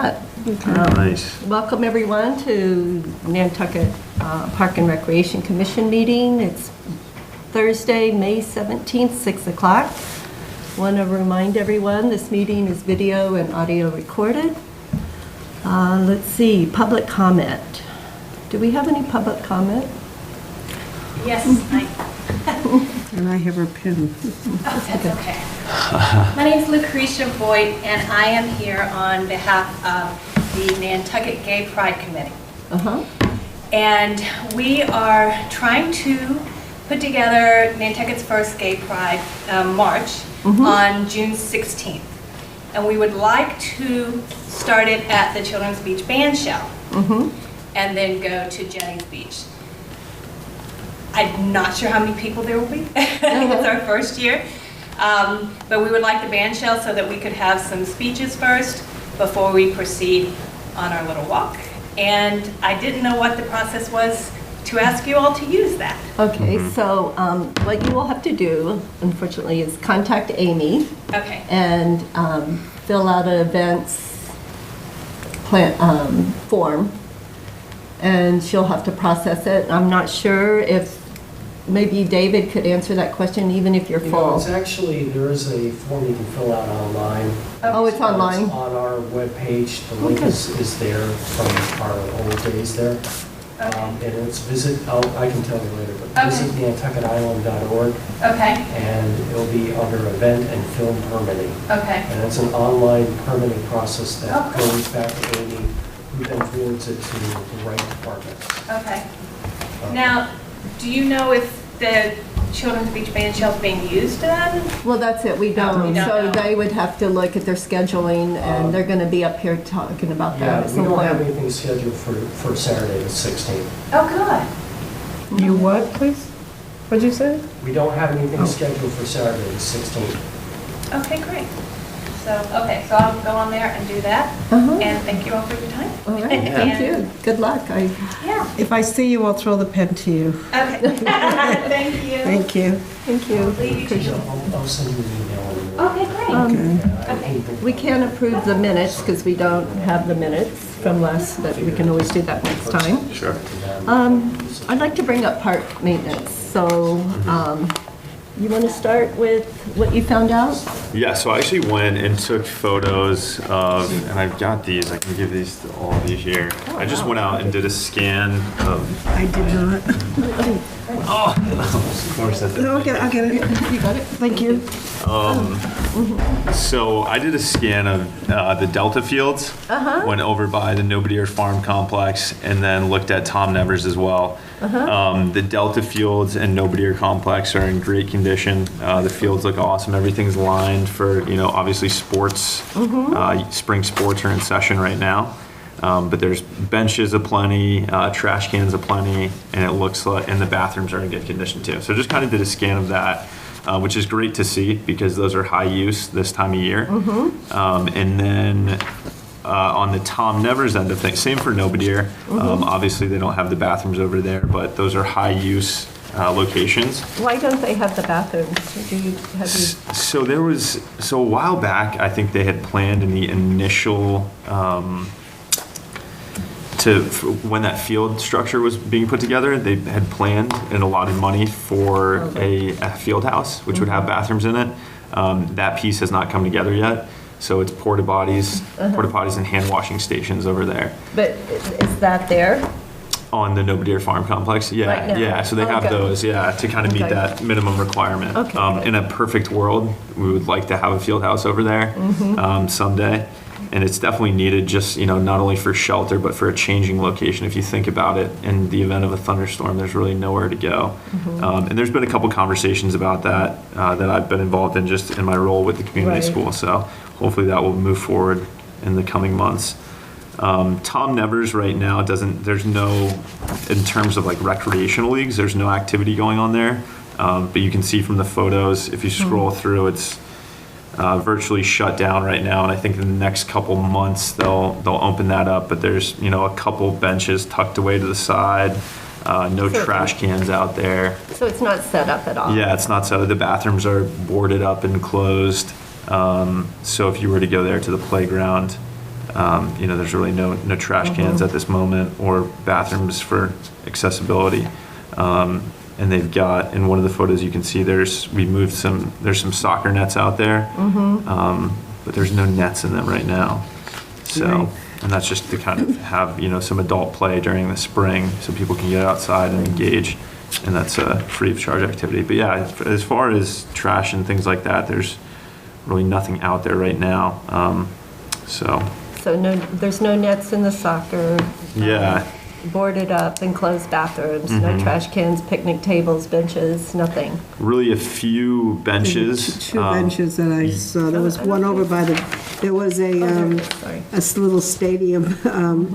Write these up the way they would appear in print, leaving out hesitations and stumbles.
Nice. Welcome everyone to Nantucket Park and Recreation Commission meeting. It's Thursday, May 17th, 6 o'clock. Want to remind everyone this meeting is video and audio recorded. Let's see, public comment. Do we have any public comment? Yes, And I have her pin. that's okay. My name is Lucretia Boyd, and I am here on behalf of the Nantucket Gay Pride Committee. And we are trying to put together Nantucket's first Gay Pride March on June 16th. And we would like to start it at the Children's Beach Band Shell and then go to Jenny's Beach. I'm not sure how many people there will be. It's our first year. But we would like the band shell so that we could have some speeches first before we proceed on our little walk. And I didn't know what the process was to ask you all to use that. Okay, so what you will have to do, unfortunately, is contact Amy. Okay. And fill out an events plan, form. And she'll have to process it. I'm not sure if maybe David could answer that question, even if you're full. It's actually, there is a form you can fill out online. Oh, it's online? It's on our webpage. The link is there from our old days there. And it's I can tell you later, but visit nantucketisland.org. Okay. And it'll be under event and film permitting. Okay. And it's an online permitting process that goes back to Amy, who then forwards it to the right department. Okay. Now, do you know if the Children's Beach Band Shell is being used then? Well, that's it, we don't. We don't So know. they would have to look at their schescheling, and they're gonna be up here talking about that Yeah, at we some don't have point. anything scheduled for Saturday the 16th. Oh, good. You what, please? What'd you say? We don't have anything scheduled for Saturday the 16th. Okay, great. So I'll go on there and do that. And thank you all for your time. All right, thank you, good luck. Yeah. If I see you, I'll throw the pen to you. Okay. Thank you. Thank you. Thank you. Leave you to I'll send you an email. Okay, great. Okay. We can't approve the minutes because we don't have the minutes from last, but we can always do that next time. Sure. I'd like to bring up park maintenance, so you want to start with what you found out? Yeah, so I actually went and took photos of, and I've got these, I can give these to all of you here. I just went out and did a scan of, I did not. of course, that's No, I'll get it. You got it? Thank you. So I did a scan of the Delta fields, went over by the Nobody Ear Farm complex, and then looked at Tom Nevers as well. The Delta fields and Nobody Ear complex are in great condition. The fields look awesome. Everything's lined for, obviously sports. Spring sports are in session right now. But there's benches aplenty, trash cans aplenty, and it looks like, and the bathrooms are in good condition too. So just kind of did a scan of that. Which is great to see because those are high use this time of year. And then on the Tom Nevers end of things, same for Nobody Ear. Obviously, they don't have the bathrooms over there, but those are high use locations. Why don't they have the bathrooms? So a while back, I think they had planned in the initial when that field structure was being put together, they had planned and allotted money for a field house, which would have bathrooms in it. That piece has not come together yet. So it's porta potties and hand washing stations over there. But is that there? On the Nobody Ear Farm complex? Yeah, Right now? yeah. So they have Okay. those, to kind of meet Okay. that minimum requirement. Okay. In a perfect world, we would like to have a field house over there someday. And it's definitely needed just, not only for shelter, but for a changing location. If you think about it, in the event of a thunderstorm, there's really nowhere to go. And there's been a couple conversations about that that I've been involved in just in my role with the community Right. school. So hopefully that will move forward in the coming months. Tom Nevers right now there's no, in terms of like recreational leagues, there's no activity going on there. But you can see from the photos, if you scroll through, it's virtually shut down right now, and I think in the next couple months they'll open that up. But there's a couple benches tucked away to the side, no trash cans out there. So it's not set up at all? Yeah, it's not set up. The bathrooms are boarded up and closed. So if you were to go there to the playground, There's really no trash cans at this moment or bathrooms for accessibility. And they've got, in one of the photos you can see, there's some soccer nets out there, but there's no nets in them right now. So, Right. and that's just to kind of have, some adult play during the spring so people can get outside and engage. And that's a free of charge activity. But yeah, as far as trash and things like that, there's really nothing out there right now. So So there's no nets in the soccer. yeah, Boarded up, enclosed bathrooms, no trash cans, picnic tables, benches, nothing. really a few benches. Two benches that I saw. There was one over by there was Sorry. a little stadium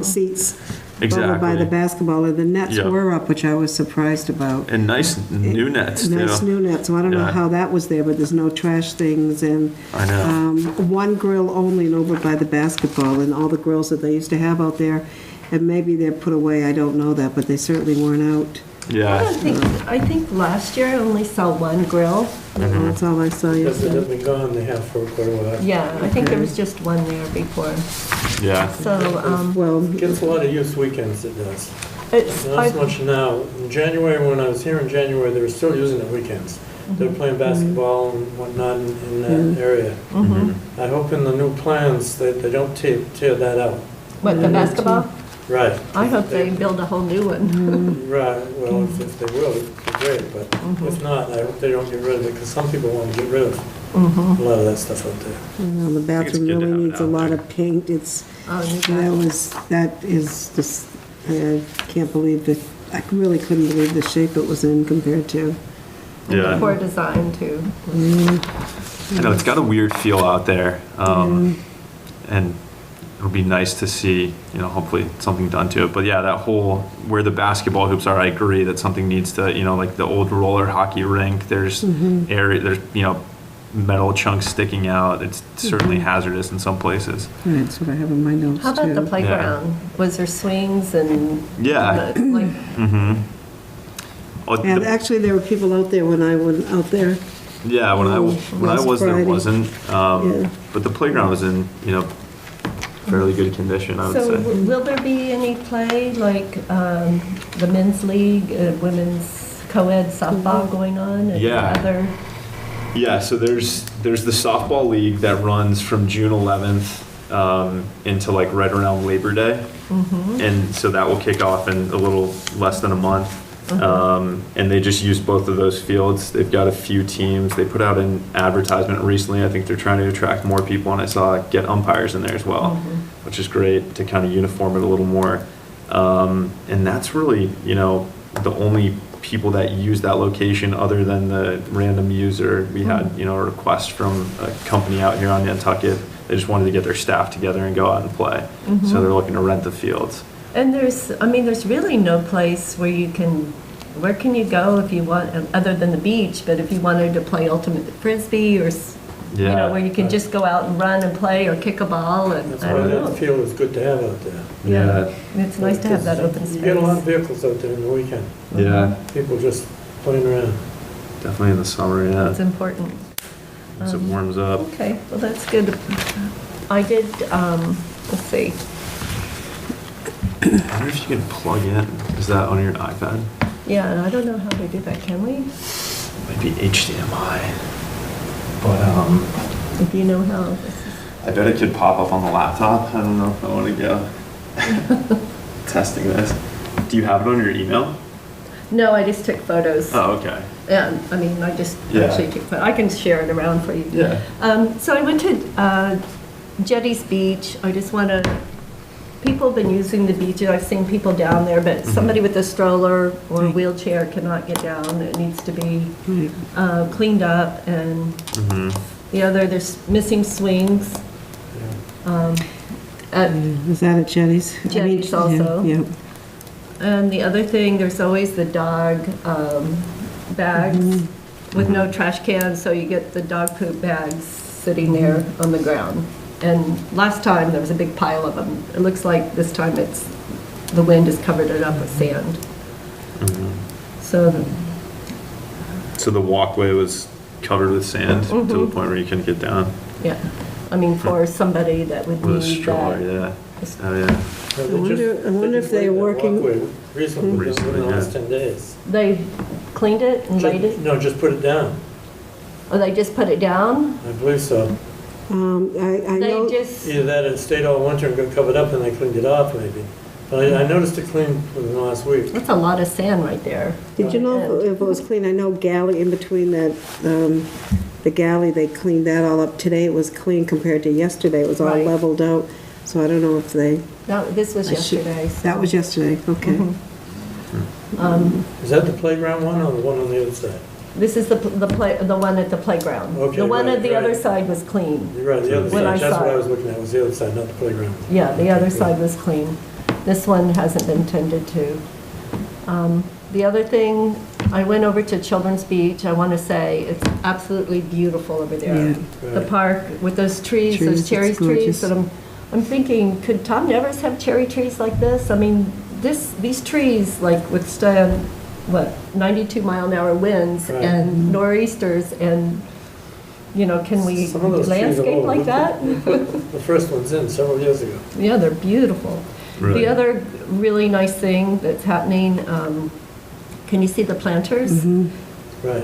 seats over by the Exactly. basketball, and the nets Yeah. were up, which I was surprised about. And nice new nets too. Nice new nets, so I don't know Yeah. how that was there, but there's no trash things, and I know. one grill only and over by the basketball, and all the grills that they used to have out there, and maybe they're put away, I don't know that, but they certainly weren't out. Yeah. I think last year I only saw one grill. That's all I saw Because it yesterday. had been gone, they have for quite a while. Yeah, I think there was just one there before. Yeah. So, Well, It gets a lot of use weekends, it does. it's, Not so much now. In January, when I was here in January, they were still using it weekends. They were playing basketball and whatnot in that area. I hope in the new plans that they don't tear that out. what, the basketball? Right. I hope they build a whole new one. Right, well, if they will, it'd be great, but if not, I hope they don't get rid of it, because some people want to get rid of a lot of that stuff out there. the bathroom good to really have it needs a out lot there. of paint. It's, Oh, new that is just, I can't believe that, I really couldn't believe the shape it was in compared to. Yeah. Poor design too. I know it's got a weird feel out there. And it'll be nice to see, hopefully something done to it. But yeah, that whole, where the basketball hoops are, I agree that something needs to, like the old roller hockey rink, there's metal chunks sticking out. It's certainly hazardous in some places. Right, that's what I have in my notes, too. How about the playground? Was there swings and? Yeah. Like, Oh, And actually, there were people out there when I went out there. yeah, when I last was, there Friday. wasn't. Yeah. But the playground was in, fairly good condition, I would So say. will there be any play, like the men's league, women's co-ed softball going on? and Yeah. Other? Yeah, so there's the softball league that runs from June 11th into like right around Labor Day. And so that will kick off in a little less than a month. And they just use both of those fields. They've got a few teams. They put out an advertisement recently. I think they're trying to attract more people, and I saw get umpires in there as well, which is great to kind of uniform it a little more. And that's really, the only people that use that location other than the random user. We had, a request from a company out here on Nantucket. They just wanted to get their staff together and go out and play. So they're looking to rent the fields. And there's really no place where where can you go if you want, other than the beach, but if you wanted to play ultimate frisbee or, Yeah. where you can just go out and run and play or kick a ball and, That's I why don't that know. field is good to have out there. Yeah. It's nice to have that open You get a lot of space. vehicles out there in the weekend. Yeah, People just playing around. definitely in the summer, yeah. It's important. Once it warms up. Okay, well, that's good. I did, let's see. I wonder if you can plug in. Is that on your iPad? Yeah, I don't know how to do that, can we? Maybe HDMI. But If you know how. I bet it could pop up on the laptop. I don't know if I want to go testing this. Do you have it on your email? No, I just took photos. Oh, okay. Yeah, I just Yeah. actually took photos. I can share it around for you. Yeah. So I went to Jetty's Beach. I just want to, people have been using the beach. I've seen people down there, but somebody with a stroller or a wheelchair cannot get down. It needs to be cleaned up. And there's missing swings. Is that at Jetty's? Jetty's also. Yeah. And the other thing, there's always the dog bags with no trash cans, so you get the dog poop bags sitting there on the ground. And last time, there was a big pile of them. It looks like this time the wind has covered it up with sand. So, So the walkway was covered with sand to the point where you couldn't get down. yeah. I mean, for somebody that would With a need stroller, that. yeah. Oh, yeah. I wonder if they're working. Recently, in the Recently, last yeah. 10 days. They cleaned it and laid it? No, just put it down. Or they just put it down? I believe so. I They know, just, Either that, it stayed all winter and got covered up and they cleaned it off maybe. But I noticed it cleaned within the last week. that's a lot of sand right there. did you know if it was clean? I know galley in between that, the galley, they cleaned that all up. Today it was clean compared to yesterday. It was all Right. leveled out. So I don't know if they, No, this was yesterday. so- that was yesterday, okay. Is that the playground one or the one on the other side? This is the one at the playground. Okay, The one right, at the other right. side was clean. You're right, the other When I side. That's saw what I it. was looking at, was the other side, not the playground. Yeah, the other side was clean. This one hasn't been tended to. The other thing, I went over to Children's Beach. I want to say it's absolutely beautiful over there. Yeah. The Right. park with those trees, Trees, those it's cherry trees. gorgeous. And I'm thinking, could Tom Nevers have cherry trees like this? I mean, these trees like withstand, what, 92-mile-an-hour winds Right. and nor'easters and, can we Some of those trees are landscape old. like that? We put the first ones in several years ago. Yeah, they're beautiful. Really. The other really nice thing that's happening, can you see the planters? Right.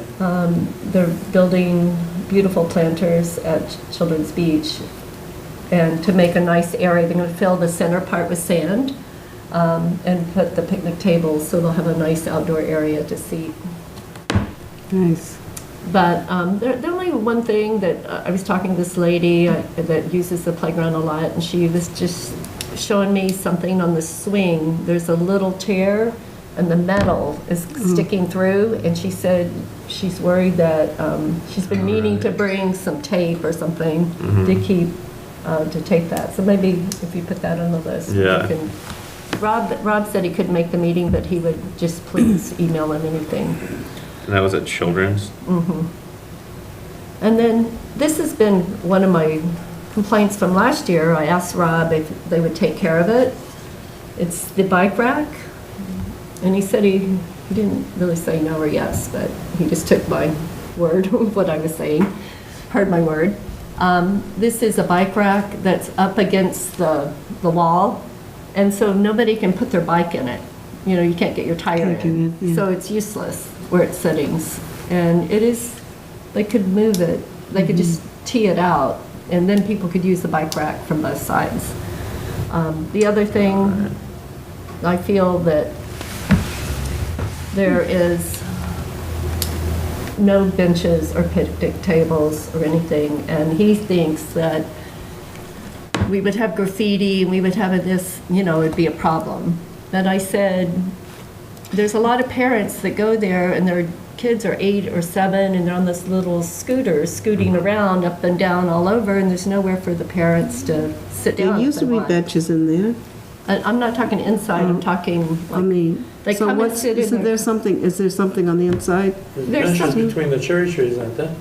They're building beautiful planters at Children's Beach. And to make a nice area, they're going to fill the center part with sand and put the picnic tables, so they'll have a nice outdoor area to seat. Nice. But the only one thing that I was talking to this lady that uses the playground a lot, and she was just showing me something on the swing. There's a little tear, and the metal is sticking through, and she said she's worried that she's been meaning to bring some tape or something to keep, to tape that. So maybe if you put that on the list. we Yeah. can- Rob said he couldn't make the meeting, but he would just please email him anything. And that was at Children's? And then, this has been one of my complaints from last year. I asked Rob if they would take care of it. It's the bike rack. And he said he didn't really say no or yes, but he just took my word of what I was saying, heard my word. This is a bike rack that's up against the wall, and so nobody can put their bike in it. You can't get your tire Can't get in. in, yeah. So it's useless where it's sitting. And it is, they could move it, they could just tee it out, and then people could use the bike rack from both sides. The other thing, I feel that there is no benches or picnic tables or anything, and he thinks that we would have graffiti, and we would have this, it'd be a problem. But I said, there's a lot of parents that go there, and their kids are 8 or 7, and they're on this little scooters, scooting around up and down all over, and there's nowhere for the parents to sit down. There if used to they be want. benches in there. I'm not talking inside, I'm talking, I like, mean, They so come and what's, sit in is there there. something, is there something on the inside? There's There's benches something- between the cherry trees, aren't there?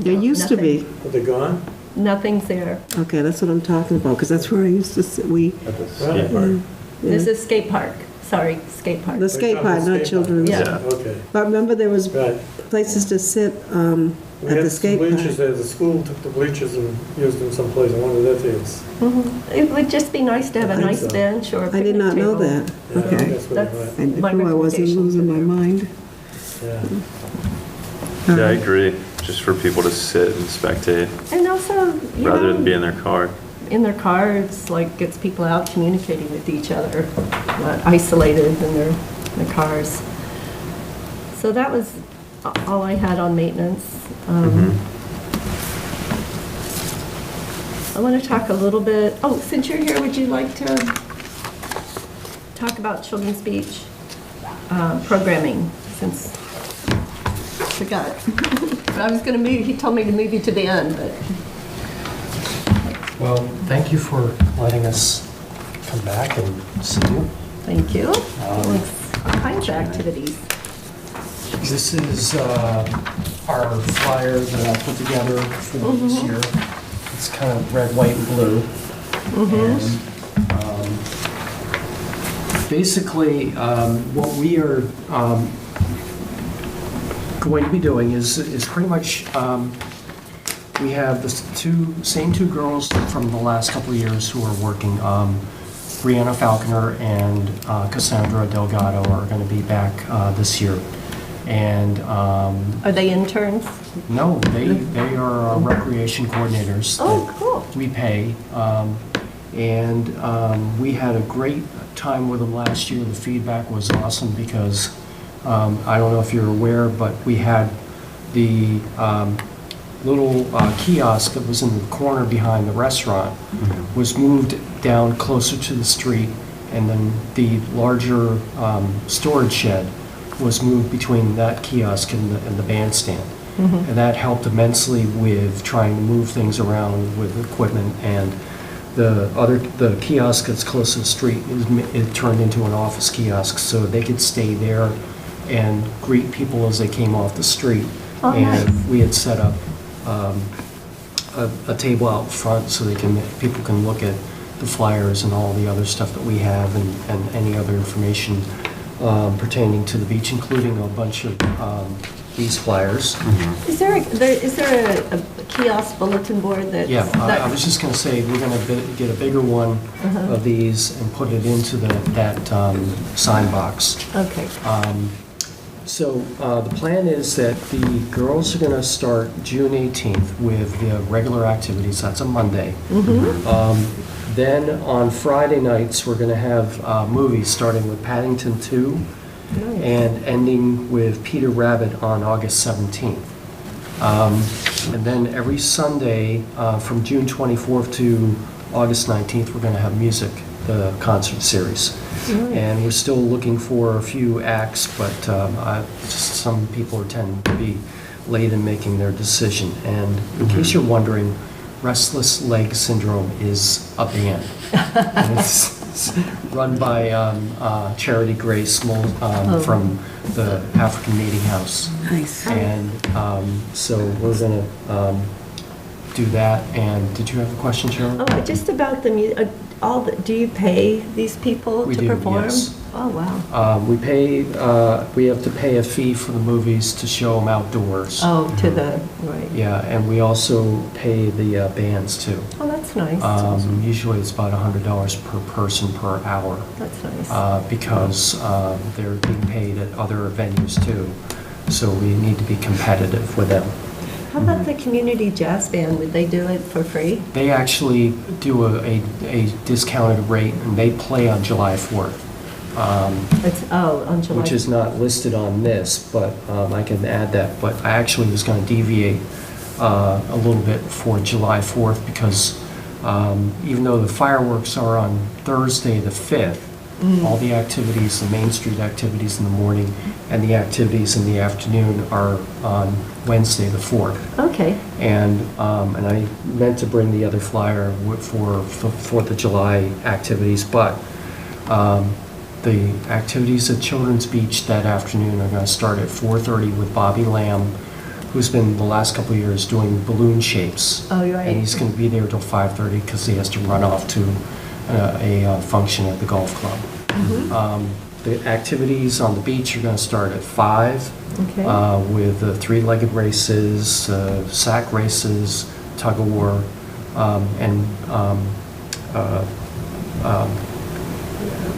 There used to be. Are they gone? nothing's there. Okay, that's what I'm talking about, because that's where I used to sit, At the skate park? This is skate park, sorry, skate park. the skate We're park, talking not skate children's. Yeah. Yeah. Okay, But remember, there was right. places to sit We at the had some skate bleachers park. there, the school took the bleachers and used them someplace in one of their fields. It would just be nice to have a I think nice so. bench or a I picnic did not know table. that. Yeah, Okay. that's what That's- it I My knew I wasn't recommendation losing to my them. mind. Yeah. Yeah, I agree. Just for people to sit and spectate And also, rather than be in their car. in their car, it's like gets people out communicating with each other, not isolated in their cars. So that was all I had on maintenance. I want to talk a little bit, since you're here, would you like to talk about Children's Beach programming, since I forgot. I was going to move, he told me to move you to the end, but Well, thank you for letting us come back and see you. thank you. All kinds of activities. This is our flyer that I put together for this year. It's kind of red, white, and blue. And basically, what we are going to be doing is pretty much We have the same two girls from the last couple of years who are working. Brianna Falconer and Cassandra Delgado are going to be back this year. And Are they interns? no, they are recreation coordinators. Oh, that cool. We pay. We had a great time with them last year. The feedback was awesome because I don't know if you're aware, but we had the little kiosk that was in the corner behind the restaurant was moved down closer to the street, and then the larger storage shed was moved between that kiosk and the bandstand. And that helped immensely with trying to move things around with equipment. And the kiosk that's close to the street, it turned into an office kiosk, so they could stay there and greet people as they came off the street. Oh, and nice. we had set up a table out front so people can look at the flyers and all the other stuff that we have, and any other information pertaining to the beach, including a bunch of these flyers. Is there a kiosk bulletin board that? Yeah, I was just going to say, we're going to get a bigger one of these and put it into that sign box. Okay. So the plan is that the girls are going to start June 18th with the regular activities. That's a Monday. Then on Friday nights, we're going to have movies starting with Paddington 2 and ending with Peter Rabbit on August 17th. And then every Sunday from June 24th to August 19th, we're going to have music, the concert series. And we're still looking for a few acts, but some people tend to be late in making their decision. And in case you're wondering, Restless Leg Syndrome is a band. And it's run by Charity Grace from the African Meeting House. Nice. And so we're going to do that. And did you have a question, Cheryl? Oh, just about the music. Do you pay these people We to do, perform? yes. Oh, wow. We have to pay a fee for the movies to show them outdoors. Oh, right. Yeah, and we also pay the bands too. Oh, that's nice. Usually it's about $100 per person per hour. That's nice. Because they're being paid at other venues too. So we need to be competitive with them. How about the community jazz band? Would they do it for free? They actually do a discounted rate, and they play on July 4th. On July. Which is not listed on this, but I can add that. But I actually was going to deviate a little bit for July 4th because even though the fireworks are on Thursday the 5th, all the activities, the Main Street activities in the morning and the activities in the afternoon are on Wednesday the 4th. Okay. And I meant to bring the other flyer for 4th of July activities, but the activities at Children's Beach that afternoon are going to start at 4:30 with Bobby Lamb, who's been the last couple of years doing balloon shapes. Oh, right. And he's going to be there till 5:30 because he has to run off to a function at the golf club. The activities on the beach are going to start at 5 with the three-legged races, sack races, tug of war, and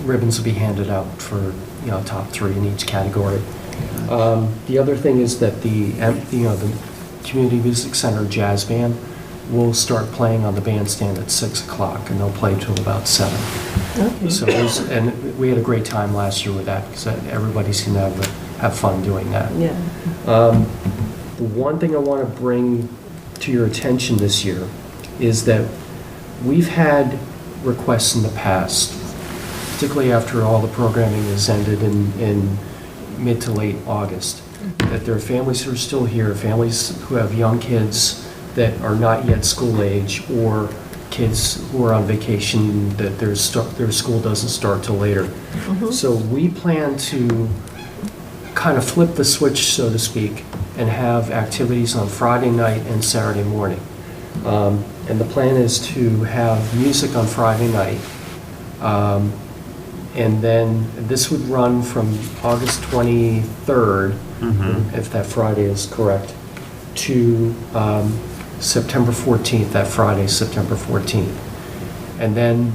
ribbons will be handed out for top 3 in each category. The other thing is that the Community Music Center Jazz Band will start playing on the bandstand at 6 o'clock, and they'll play till about 7. Okay. So and we had a great time last year with that because everybody seemed to have fun doing that. Yeah. The one thing I want to bring to your attention this year is that we've had requests in the past, particularly after all the programming has ended in mid to late August, that there are families who are still here, families who have young kids that are not yet school age, or kids who are on vacation that their school doesn't start till later. So we plan to kind of flip the switch, so to speak, and have activities on Friday night and Saturday morning. And the plan is to have music on Friday night. And then this would run from August 23rd, if that Friday is correct, to September 14th, that Friday, September 14th. And then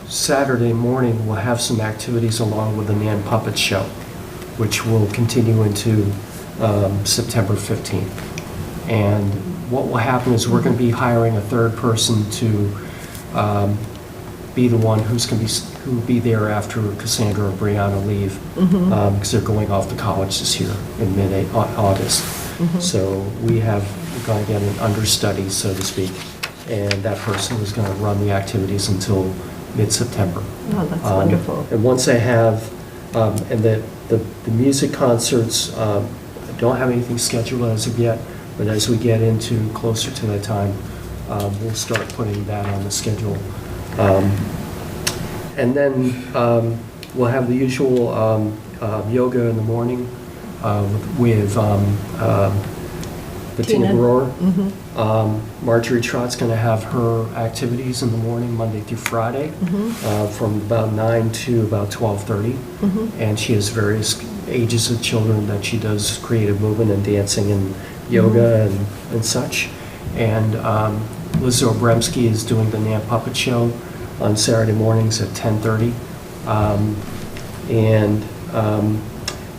Saturday morning, we'll have some activities along with the Nan Puppet Show, which will continue into September 15th. And what will happen is we're going to be hiring a third person to be the one who will be there after Cassandra or Brianna leave, because they're going off to college this year in mid-August. So we're going to get an understudy, so to speak, and that person is going to run the activities until mid-September. Oh, that's wonderful. And once I have, and the music concerts, I don't have anything scheduled as of yet, but as we get into closer to that time, we'll start putting that on the schedule. And then we'll have the usual yoga in the morning with Bettina Tina. Brewer. Marjorie Trott's going to have her activities in the morning, Monday through Friday, from about 9 to about 12:30. And she has various ages of children that she does creative movement and dancing and yoga and such. And Liz Obremski is doing the Nan Puppet Show on Saturday mornings at 10:30.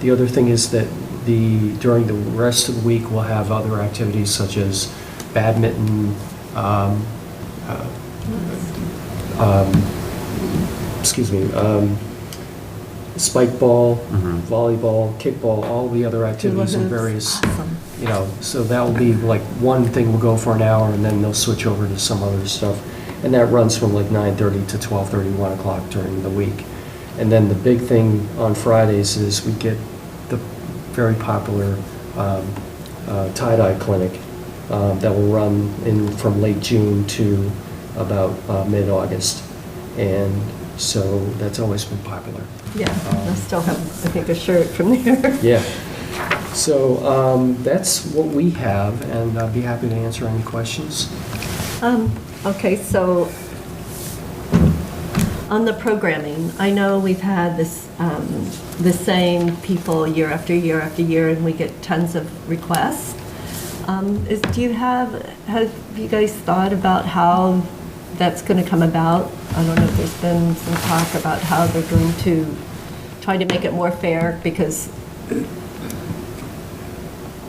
The other thing is that during the rest of the week, we'll have other activities such as badminton, spike ball, volleyball, kickball, all the other activities and various, Awesome. so that will be like one thing will go for an hour and then they'll switch over to some other stuff. And that runs from like 9:30 to 12:30, 1 o'clock during the week. And then the big thing on Fridays is we get the very popular tie-dye clinic that will run from late June to about mid-August. And so that's always been popular. Yeah, I still have, I think, a shirt from there. Yeah. So that's what we have, and I'd be happy to answer any questions. Okay, so on the programming, I know we've had the same people year after year after year, and we get tons of requests. Have you guys thought about how that's going to come about? I don't know if there's been some talk about how they're going to try to make it more fair, because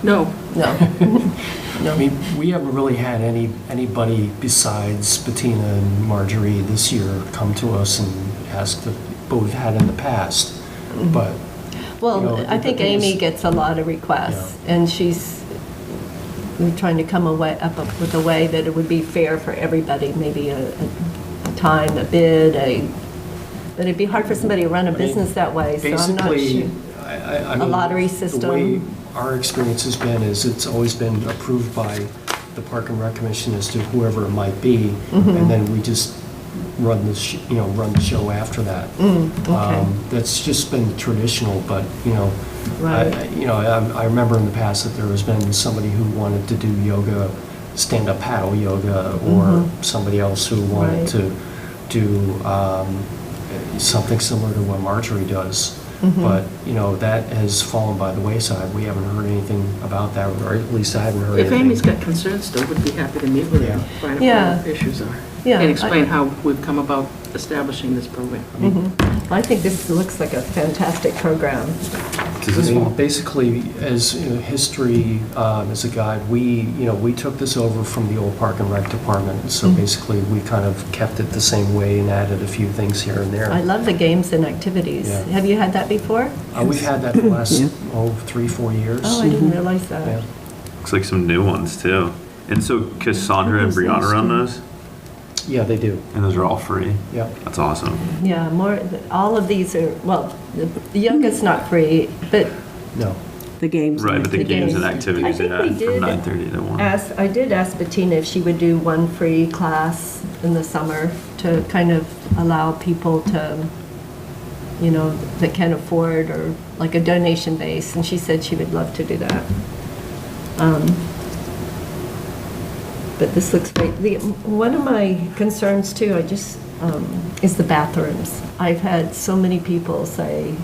No. I mean, we haven't really had anybody besides Bettina and Marjorie this year come to us and ask but we've had in the past. But well, I think the thing is- Amy gets a lot of requests, and we're trying to come up with a way that it would be fair for everybody, maybe a time, a bid, but it'd be hard for somebody to run a business that way, so I'm not basically, sure. I mean, lottery The way system. our experience has been is it's always been approved by the Park and Rec Commission as to whoever it might be, and then we just run the show after that. Okay. That's just been traditional, but Right. I remember in the past that there has been somebody who wanted to do yoga, stand-up paddle yoga, or somebody else who wanted Right. to do something similar to what Marjorie does. But, that has fallen by the wayside. We haven't heard anything about that, or at least I haven't heard If anything. Amy's got concerns, still would be happy to meet with her, find out Yeah. what the issues are. Yeah, And explain how we've come about establishing this program. I think this looks like a fantastic program. Does this fall? Basically, as history, as a guide, we took this over from the old Park and Rec department. So basically, we kind of kept it the same way and added a few things here and there. I love the games and activities. Yeah. Have you had that before? We've had that the last 3-4 years. Oh, I didn't realize that. Yeah. Looks like some new ones too. And so Cassandra and Brianna run those, Yeah, they do. and those are all free. Yeah. That's awesome. Yeah, all of these are, well, the yoga's not free, but No. The games. Right, but the games and I activities think we from did 9:30 to 1. I did ask Bettina if she would do one free class in the summer to kind of allow people to, that can afford, or like a donation base, and she said she would love to do that. But this looks great. One of my concerns too, is the bathrooms. I've had so many people say,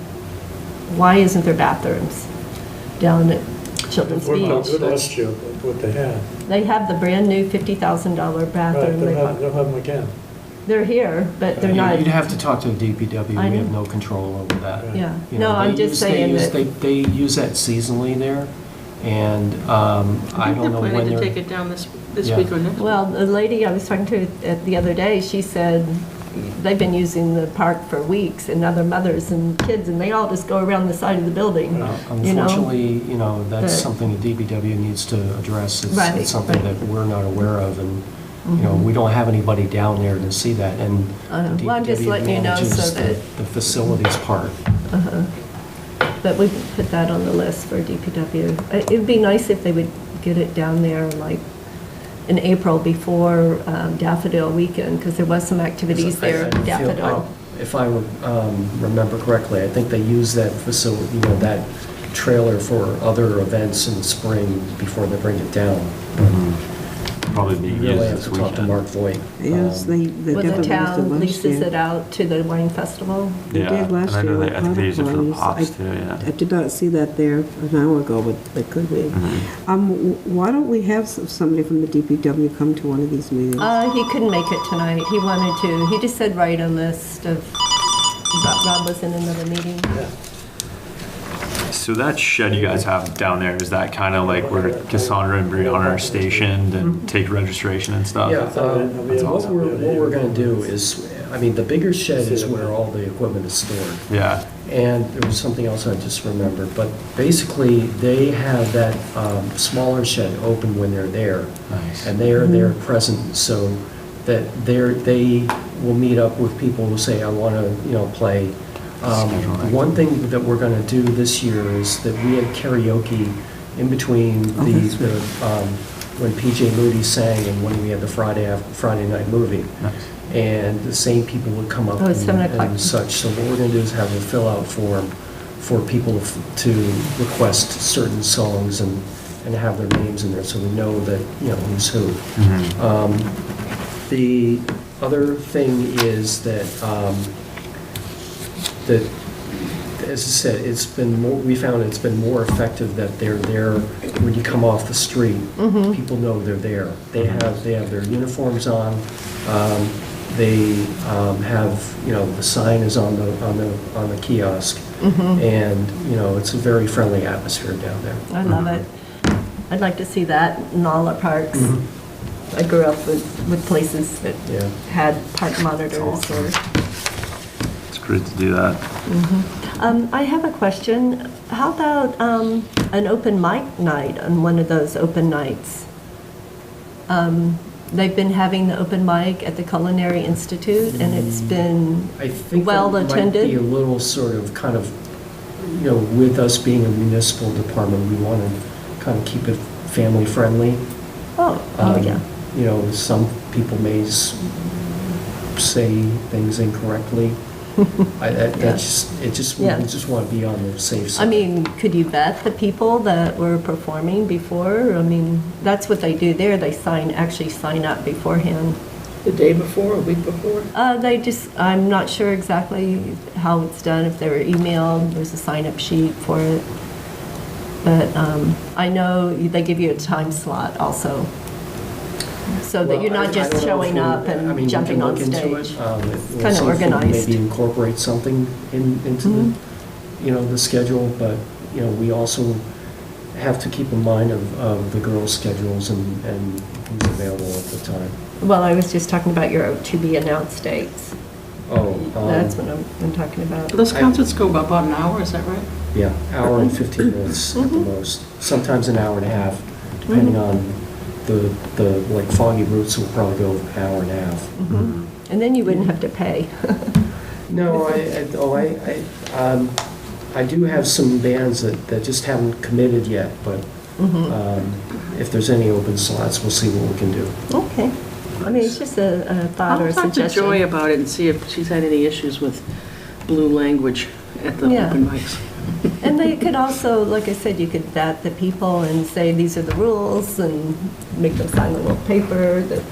why isn't there bathrooms down at Children's It worked out Beach. good last year, what they had. They have the brand-new $50,000 Right, bathroom. they'll have them again. They're here, but they're not, You'd have to talk to the DPW, I we have know. no control over that. yeah. You No, know, I'm they just use- saying use- that, They use that seasonally there, and I don't know They're when planning to they're... take it down this Yeah. week or next week. well, the lady I was talking to the other day, she said they've been using the park for weeks, and other mothers and kids, and they all just go around the side of the building, you know? Unfortunately, that's But- something the DPW needs to address. Right, It's something right. that we're not aware of, and, we don't have anybody down there to see that, and the Well, I'm just DPW letting you know manages so that, the facilities part. but we can put that on the list for DPW. It'd be nice if they would get it down there like in April before Daffodil Weekend, because there was some activities there I at feel- Daffodil. If I remember correctly, I think they use that facility, that trailer for other events in the spring before they bring it down. Probably be You used really have this to talk to weekend. Mark Voigt. Yes, they Well, the definitely used it town last leases year. it out to the wine festival. They Yeah, did last and I know year they, with I think they use it for the Potter's. pops too, yeah. I did not see that there an hour ago, but they could be. Why don't we have somebody from the DPW come to one of these meetings? He couldn't make it tonight. He wanted to. He just said write a list of, Rob was in another meeting. So that shed you guys have down there, is that kind of like where Cassandra and Brianna are stationed and take registration and stuff? Yeah, That's what awesome. we're going to do is, the bigger shed is where all the equipment is stored. Yeah, And there was something else I just remembered, but basically, they have that smaller shed open when they're there. nice. And they are there present, so that they will meet up with people who say, I want to, play. Scheduling. One thing that we're going to do this year is that we had karaoke in between that's when PJ Moody sang and when we had the Friday night movie. Nice. And the same people would come up Oh, it's 7 and o'clock. and such. So what we're going to do is have a fill-out form for people to request certain songs and have their names in there so we know that, who's who. The other thing is that, as I said, we found it's been more effective that they're there when you come off the street. People know they're there. They have their uniforms on. They have, the sign is on the kiosk. And, it's a very friendly atmosphere down there. I love it. I'd like to see that in all our parks. I grew up with places that Yeah. had park monitors awesome. or. It's great to do that. I have a question. How about an open mic night on one of those open nights? They've been having the open mic at the Culinary Institute, and it's been I think well that might attended. be a little sort of kind of, with us being a municipal department, we want to kind of keep it family friendly. Oh, yeah. Some people may say things incorrectly. Yeah. We just want to be on the safe side. I mean, could you vet the people that were performing before? I mean, that's what they do there. They actually sign up beforehand. The day before, a week before? I'm not sure exactly how it's done, if they were emailed, there's a sign-up sheet for it. But I know they give you a time slot also, so that you're not just showing up and jumping on stage. It's kinda organized. Maybe incorporate something into the schedule, but, we also have to keep in mind of the girls' schedules and who's available at the time. Well, I was just talking about your to-be-announced dates. Oh, That's what I'm talking about. Those concerts go about an hour, is that right? yeah, hour and 15 minutes at the most. Sometimes an hour and a half, depending on the like Foggy Roots will probably go an hour and a half. And then you wouldn't have to pay. No, I do have some bands that just haven't committed yet, but if there's any open slots, we'll see what we can do. Okay. I mean, it's just a thought or a I'll talk to suggestion. Joy about it and see if she's had any issues with blue language at the Yeah. open mics. And they could also, like I said, you could vet the people and say, these are the rules, and make them sign a little paper that,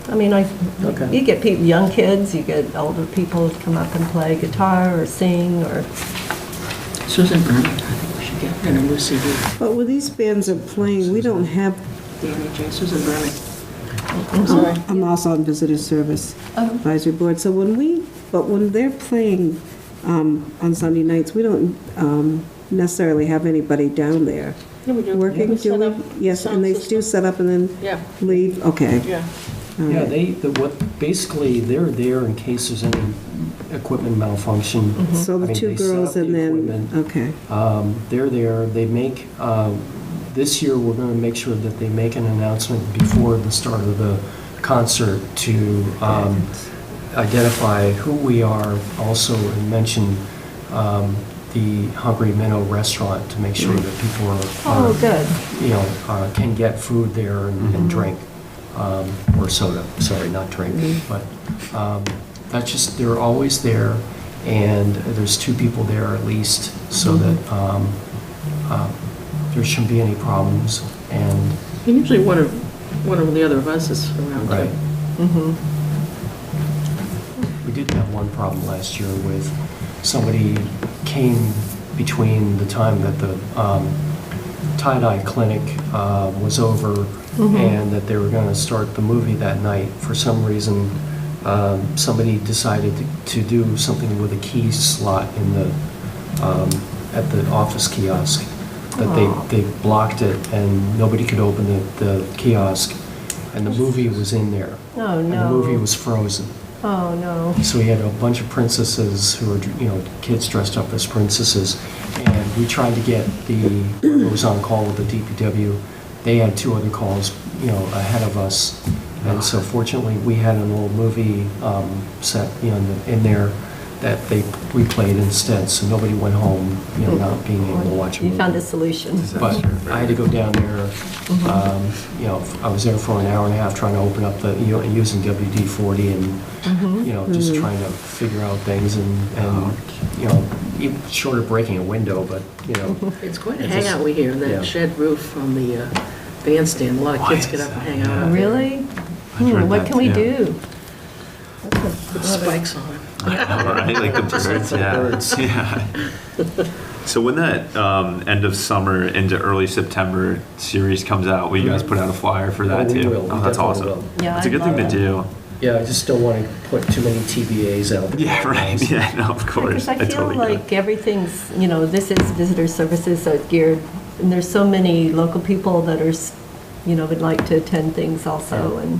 I mean, Okay. you get people, young kids, you get older people to come up and play guitar or sing or, Susan Burnett, I think she Get a new CD. But when these bands are playing, we don't have, Danny J. Susan Berman. I'm sorry. I'm also on Visitor Service Advisory Board, so when they're playing on Sunday nights, we don't necessarily have anybody down there. Yeah, we do. Working, We do set we? up Yes, and sound they system. do set up and then Yeah, leave? Okay. yeah. All Yeah, right. basically, they're there in case there's any equipment malfunction. So I the mean, two they set girls up the and then, equipment. okay. They're there, they make, this year, we're going to make sure that they make an announcement before the start of the concert to identify who we are, also and mention the Hungry Minnow Restaurant to make sure that people Oh, are, good. you know, can get food there and drink, or soda, sorry, not drink, but that's just, they're always there, and there's two people there at least, so that there shouldn't be any problems, and, Usually one of the other of us is around. right. Mm-hmm. We did have one problem last year with somebody came between the time that the tie-dye clinic was over and that they were going to start the movie that night. For some reason, somebody decided to do something with a key slot in the at the office kiosk. That they blocked it and nobody could open the kiosk, and the movie was in there. Oh, And the no. movie was frozen. Oh, no. So we had a bunch of princesses who were, you know, kids dressed up as princesses, and we tried to get whoever was on call with the DPW. They had two other calls, you know, ahead of us, and so fortunately, we had an old movie set, you know, in there that we replayed instead, so nobody went home, you know, not being able to watch a movie. You found a solution. But I had to go down there, you know, I was there for an hour and a half trying to open up using WD-40 and, you know, just trying to figure out things and you know, even short of breaking a window, but, you know. It's quite a It's just- hangout we hear, yeah. that shed roof on the bandstand. A lot of kids get up and hang out out there. Really? heard What that, can we too. do? Put spikes on it. Right, like the birds, yeah. Birds. Yeah. So when that end of summer into early September series comes out, will you guys put out a flyer for that Oh, we too? will. We Oh, that's definitely awesome. will. Yeah, It's a I'd good thing to love do. Yeah, I just don't want to put too many TBAs out there. Yeah, right. Yeah, no, of course. Because I feel totally get it. like everything's, you know, this is visitor services, so it's geared, and there's so many local people that are, you know, would like to attend things also, and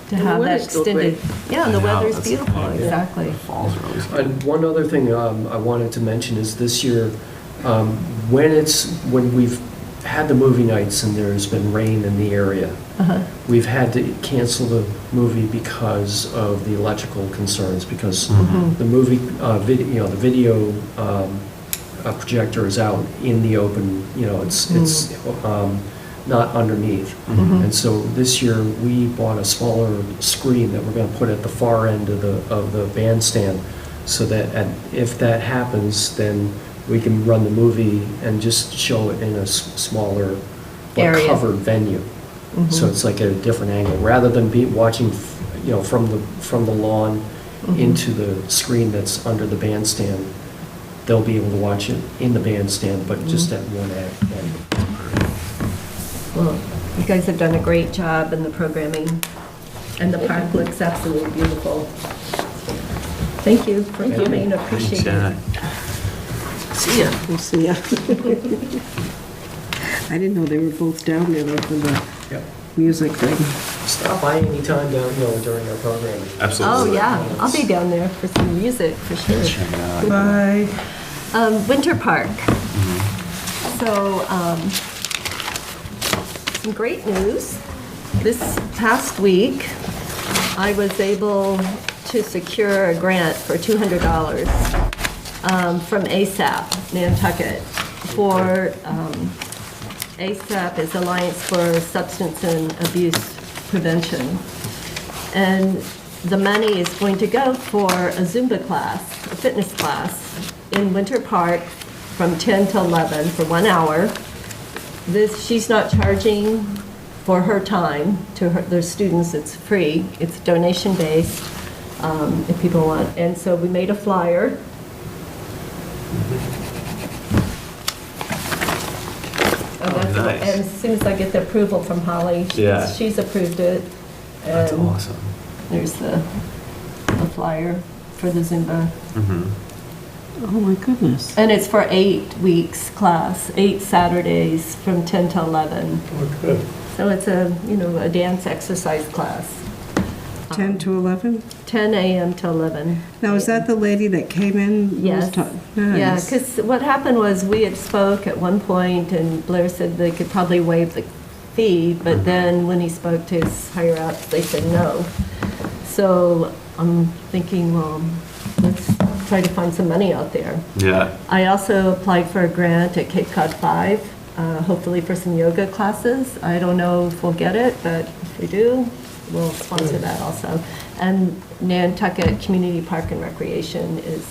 to And the have that weather's still extended. Yeah, and the I know, weather's that's the beautiful, thing. exactly. Falls are always good. And one other thing I wanted to mention is this year, when we've had the movie nights and there's been rain in the area, we've had to cancel the movie because of the electrical concerns, because the movie, you know, the video projector is out in the open, you know, it's not underneath. And so this year, we bought a smaller screen that we're going to put at the far end of the bandstand, so that if that happens, then we can run the movie and just show it in a smaller, like, Area. covered venue. So it's like at a different angle, rather than watching, you know, from the lawn into the screen that's under the bandstand. They'll be able to watch it in the bandstand, but just at one end. Well, you guys have done a great job in the programming, and the park looks absolutely beautiful. Thank you for coming, appreciate Thanks, it. yeah. See ya. We'll see ya. I didn't know they were both down there though for the Yep. music thing. Stop by anytime down, you know, during our programming. Oh, Absolutely. yeah, I'll be down there for some music, for sure. Check it out. Bye. Winter Park. So, some great news. This past week, I was able to secure a grant for $200 from ASAP, Nantucket, for, ASAP is Alliance for Substance and Abuse Prevention. And the money is going to go for a Zumba class, a fitness class, in Winter Park from 10 to 11 for 1 hour. She's not charging for her time to their students. It's free. It's donation-based if people want. And so we made a flyer. Nice. And as soon as I get the approval from Holly, Yeah. she's approved it. That's And awesome. there's the flyer for the Zumba. Oh, my goodness. And it's for 8 weeks class, 8 Saturdays from 10 to 11. Oh, good. So it's a, a dance exercise class. 10 to 11? 10 a.m. to 11. Now, is that the lady that came in? who was Yes. Nice. Yeah, because what happened was we had spoke at one point and Blair said they could probably waive the fee, but then when he spoke to his higher ups, they said no. So I'm thinking, well, let's try to find some money out there. Yeah. I also applied for a grant at Cape Cod 5, hopefully for some yoga classes. I don't know if we'll get it, but if we do, we'll sponsor that also. And Nantucket Community Park and Recreation is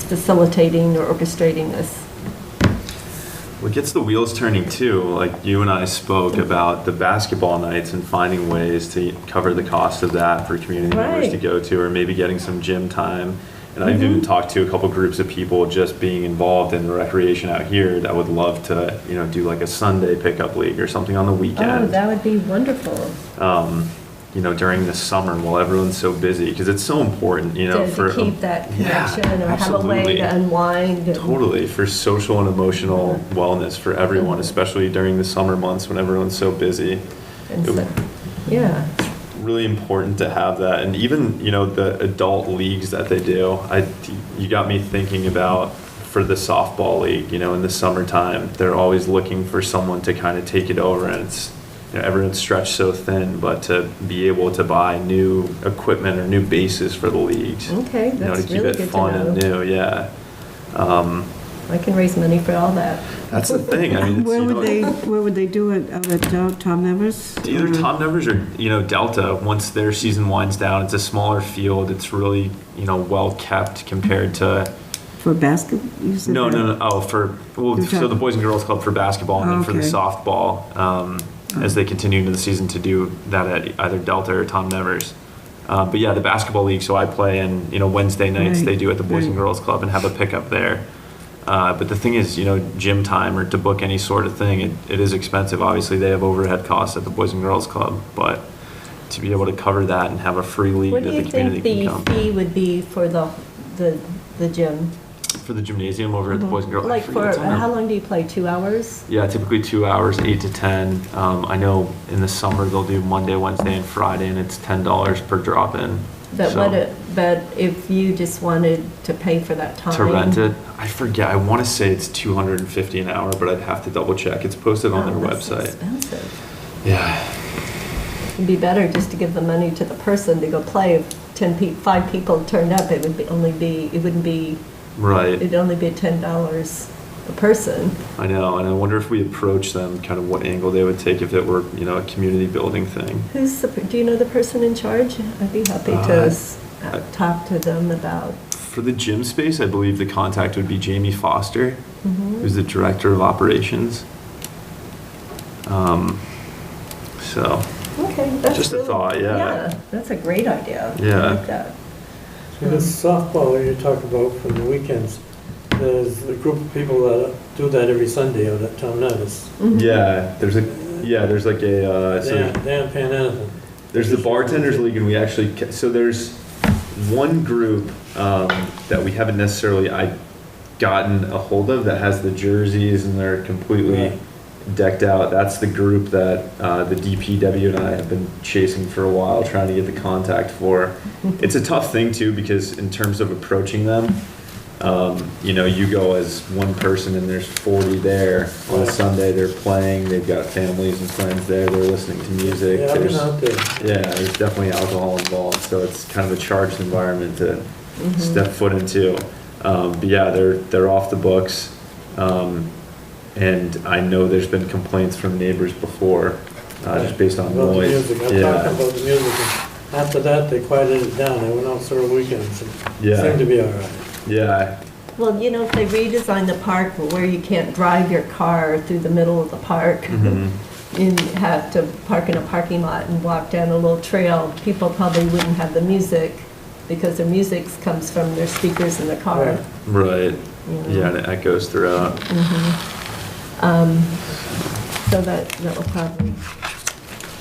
facilitating or orchestrating this. What gets the wheels turning too, like you and I spoke about the basketball nights and finding ways to cover the cost of that for community members to Right. go to, or maybe getting some gym time. And I've even talked to a couple groups of people just being involved in the recreation out here that would love to, do like a Sunday pickup league or something on the Oh, weekend. that would be wonderful. During the summer while everyone's so busy, because it's so important, To keep that connection or have a way absolutely. to unwind. and- Totally, for social and emotional wellness for everyone, especially during the summer months when everyone's so busy. and so- Yeah. Really important to have that. And even, the adult leagues that they do, you got me thinking about for the softball league, in the summertime, they're always looking for someone to kind of take it over, and it's, everyone's stretched so thin, but to be able to buy new equipment or new bases for the leagues. Okay, To that's keep really it good to fun and know. new, yeah. I can raise money for all that. That's the thing. I mean, it's, Where would they do it? Out at Tom Nevers? either Tom Nevers or Delta. Once their season winds down, it's a smaller field. It's really well kept compared to. For basketball? You said No. that? Oh, so the Boys and Girls Club for basketball, and then for the Okay. softball, as they continue into the season to do that at either Delta or Tom Nevers. But yeah, the basketball league. So I play in Wednesday nights. Right, They do at the Boys and right. Girls Club and have a pickup there. But the thing is, gym time or to book any sort of thing, it is expensive. Obviously, they have overhead costs at the Boys and Girls Club, but to be able to cover that and have a free league What that do the you community think can the come. fee would be for the gym? For the gymnasium over at the Boys and Girls. I Like forget, it's under- how long do you play? 2 hours? Yeah, typically 2 hours, 8 to 10. I know in the summer they'll do Monday, Wednesday, and Friday, and it's $10 per drop-in. But So, but if you just wanted to pay for that time? to rent it, I forget. I want to say it's $250 an hour, but I'd have to double check. It's posted on Oh, their that's website. expensive. Yeah, It'd be better just to give the money to the person to go play. If 5 people turned up, it would it'd right. only be $10 a person. I know, and I wonder if we approach them, kind of what angle they would take if it were, a community building thing. Do you know the person in charge? I'd be happy to talk to them about. For the gym space, I believe the contact would be Jamie Foster, Mm-hmm. who's the director of operations. So, Okay, that's Just a really- thought, yeah. Yeah, that's a great idea. Yeah. I like that. See, this softball that you talk about from the weekends, there's a group of people that do that every Sunday out at Tom Nevers. yeah, there's like a, They aren't paying anything. there's the Bartenders League, and we actually, so there's one group that we haven't necessarily gotten a hold of that has the jerseys and they're completely Right. decked out. That's the group that the DPW and I have been chasing for a while, trying to get the contact for. It's a tough thing too, because in terms of approaching them, you go as one person and there's 40 there on a Sunday. They're playing. They've got families and friends there. They're listening to music. Yeah, I've been There's- out there. yeah, there's definitely alcohol involved, so it's kind of a charged environment to step foot into. But yeah, they're off the books, and I know there's been complaints from neighbors before, just based on About the noise. music, I'm talking about the music. And after that, they quieted it down. They went out several weekends. It Yeah. seemed to be all right. Yeah, Well, if they redesign the park where you can't drive your car through the middle of the park, and have to park in a parking lot and walk down a little trail, people probably wouldn't have the music because their music comes from their speakers in the car. Right. right. you know. Yeah, and it echoes throughout. So that will probably,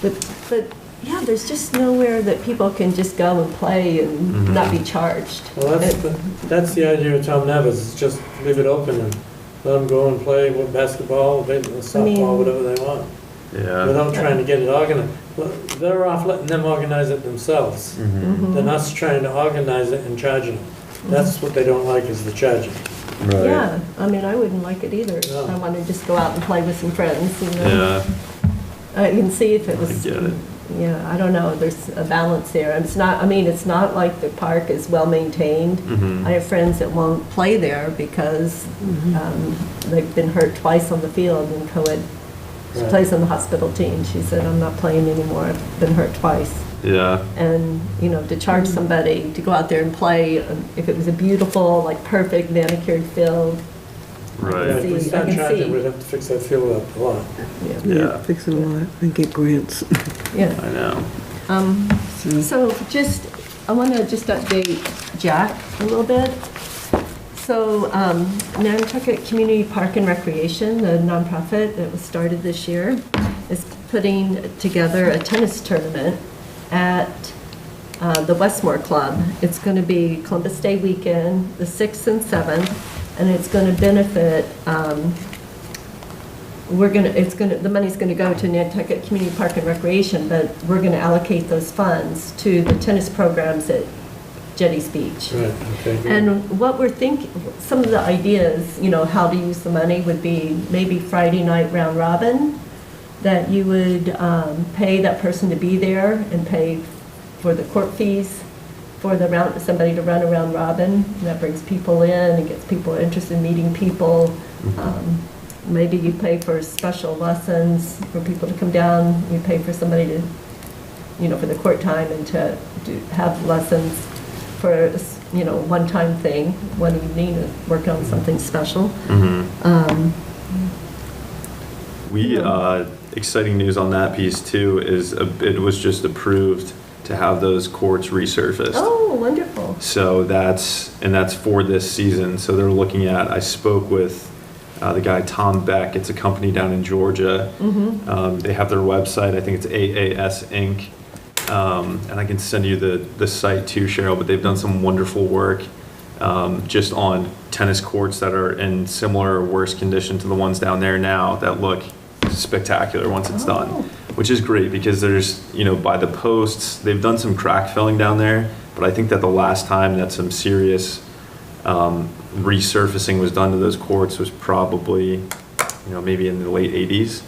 but yeah, there's just nowhere that people can just go and play and not be charged. Well, that's the idea of Tom Nevers, is just leave it open and let them go and play with basketball, softball, whatever they want. Yeah. Without trying to get it organized. Well, they're off letting them organize it themselves. Than us trying to organize it and charging them. That's what they don't like, is the charging. Right. Yeah, I mean, I wouldn't like it either. No. I want to just go out and play with some friends, you know. Yeah. I can see if it was. I get it. Yeah, I don't know, there's a balance there. It's not, I mean, it's not like the park is well-maintained. I have friends that won't play there because they've been hurt twice on the field, and co-ed, she Right. plays on the hospital team. She said, I'm not playing anymore, I've been hurt twice. Yeah. And, you know, to charge somebody to go out there and play, if it was a beautiful, like, perfect manicured field. Yeah, Right. if we I start can charging, see. we'd have to fix that field up a lot. Yeah. Fix it a lot and get grants. Yeah. I know. So just, I want to just update Jack a little bit. So Nantucket Community Park and Recreation, the nonprofit that was started this year, is putting together a tennis tournament at the Westmore Club. It's going to be Columbus Day weekend, the 6th and 7th, and it's going to benefit, the money's going to go to Nantucket Community Park and Recreation, but we're going to allocate those funds to the tennis programs at Jetty's Beach. Right, okay, good. And what we're thinking, some of the ideas, you know, how to use the money would be maybe Friday night round robin, that you would pay that person to be there and pay for the court fees for somebody to run a round robin. And that brings people in and gets people interested in meeting people. Maybe you pay for special lessons for people to come down. You pay for somebody to, you know, for the court time and to have lessons for, you know, one-time thing, one evening, to work on something special. Exciting news on that piece too is it was just approved to have those courts resurfaced. Oh, wonderful. So that's for this season. So they're looking at, I spoke with the guy Tom Beck. It's a company down in Georgia. They have their website. I think it's AAS Inc. And I can send you the site too, Cheryl, but they've done some wonderful work just on tennis courts that are in similar or worse condition to the ones down there now that look spectacular once it's done, which is great because there's, you know, by the posts, they've done some crack filling down there, but I think that the last time that some serious resurfacing was done to those courts was probably, you know, maybe in the late 80s.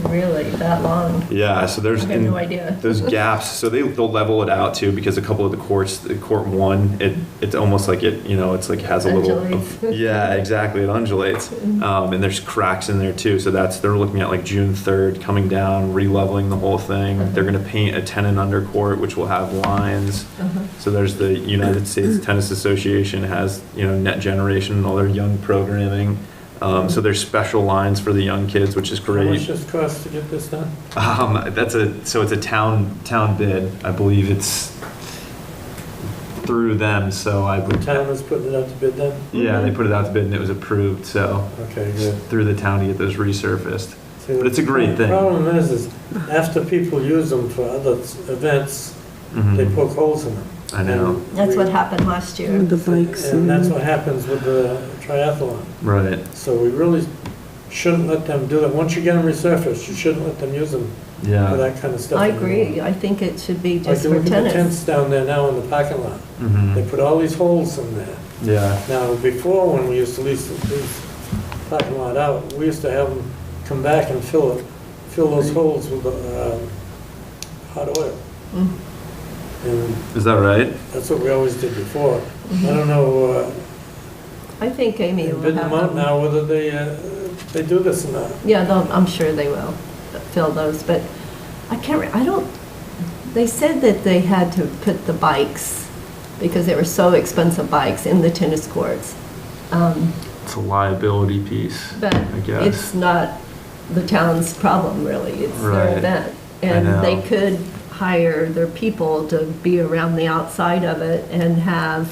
Really, that long? Yeah, so there's I had no idea. those gaps. So they'll level it out too, because a couple of the courts, court one, it's almost like it, you know, it's like has a little. Undulates. Yeah, exactly, it undulates, and there's cracks in there too. So they're looking at like June 3rd, coming down, re-leveling the whole thing. They're going to paint a 10 and under court, which will have lines. So there's the United States Tennis Association has, you know, Net Generation and all their young programming. So there's special lines for the young kids, which is How much great. does it cost to get this done? So it's a town bid. I believe it's through them. So I The would. town is putting it out to bid then? Yeah, they put it out to bid and it was approved. So Okay, good. through the town to get those resurfaced. See, But it's a great the thing. problem is after people use them for other events, they Mhm. poke holes in them. I know. And That's we- what happened last year. With the bikes And that's and, what happens with the triathlon. Right. So we really shouldn't let them do that. Once you get them resurfaced, you shouldn't let them use them for Yeah. that kind of stuff. I anymore. agree. I think it should be Like just you for look at the tennis. tents down there now in the parking lot. They Mhm. put all these holes in there. Yeah. Now, before, when we used to lease the parking lot out, we used to have them come back and fill those holes with hot oil. Mm. And Is that right? that's what we always did before. Mm-hmm. I don't know, I think Amy they're will bidding have them out them. now, whether they do this or not. Yeah, I'm sure they will fill those, but they said that they had to put the bikes, because they were so expensive bikes, in the tennis courts. It's a liability piece. But I guess. it's not the town's problem, really. It's Right. their event. I And know. they could hire their people to be around the outside of it and have,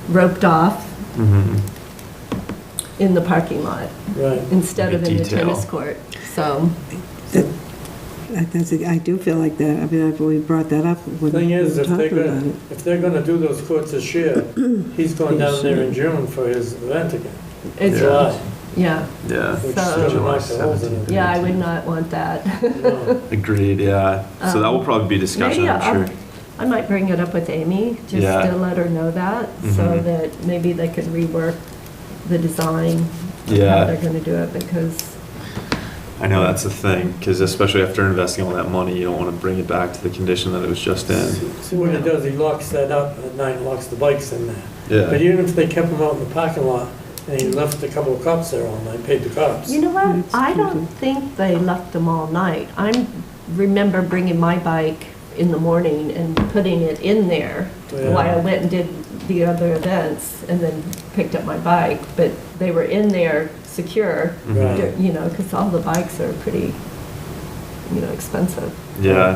roped off. Mhm. in the parking lot Right. instead of in the Detail. tennis court. So, I do feel like that. I mean, we brought that up when we Thing were is, talking about it. if they're gonna do those courts this year, he's going down there in June for his event again. it's, July, yeah, Yeah. which is So- gonna July knock the holes in 17th. it. yeah, I would not want that. No. Agreed, yeah. So that will probably be discussion, Maybe I'm sure. I might bring it up with Amy, just Yeah. to let her know that, so Mhm. that maybe they could rework the design of how Yeah. they're gonna do it, because, I know that's the thing, because especially after investing all that money, you don't want to bring it back to the condition that it was just in. See what he does, he locks that up at night, and locks the bikes in there. But Yeah. even if they kept them out in the parking lot, and he left a couple of cops there all night, paid the cops. you know what? That's I true, don't think they left them all night. I remember bringing my bike in the morning and putting it in there Yeah. while I went and did the other events, and then picked up my bike, but they were in there secure, Right. you know, because all the bikes are pretty, you know, expensive. Yeah.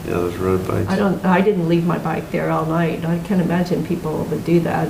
Yeah, those road bikes. I didn't leave my bike there all night. I can't imagine people would do that,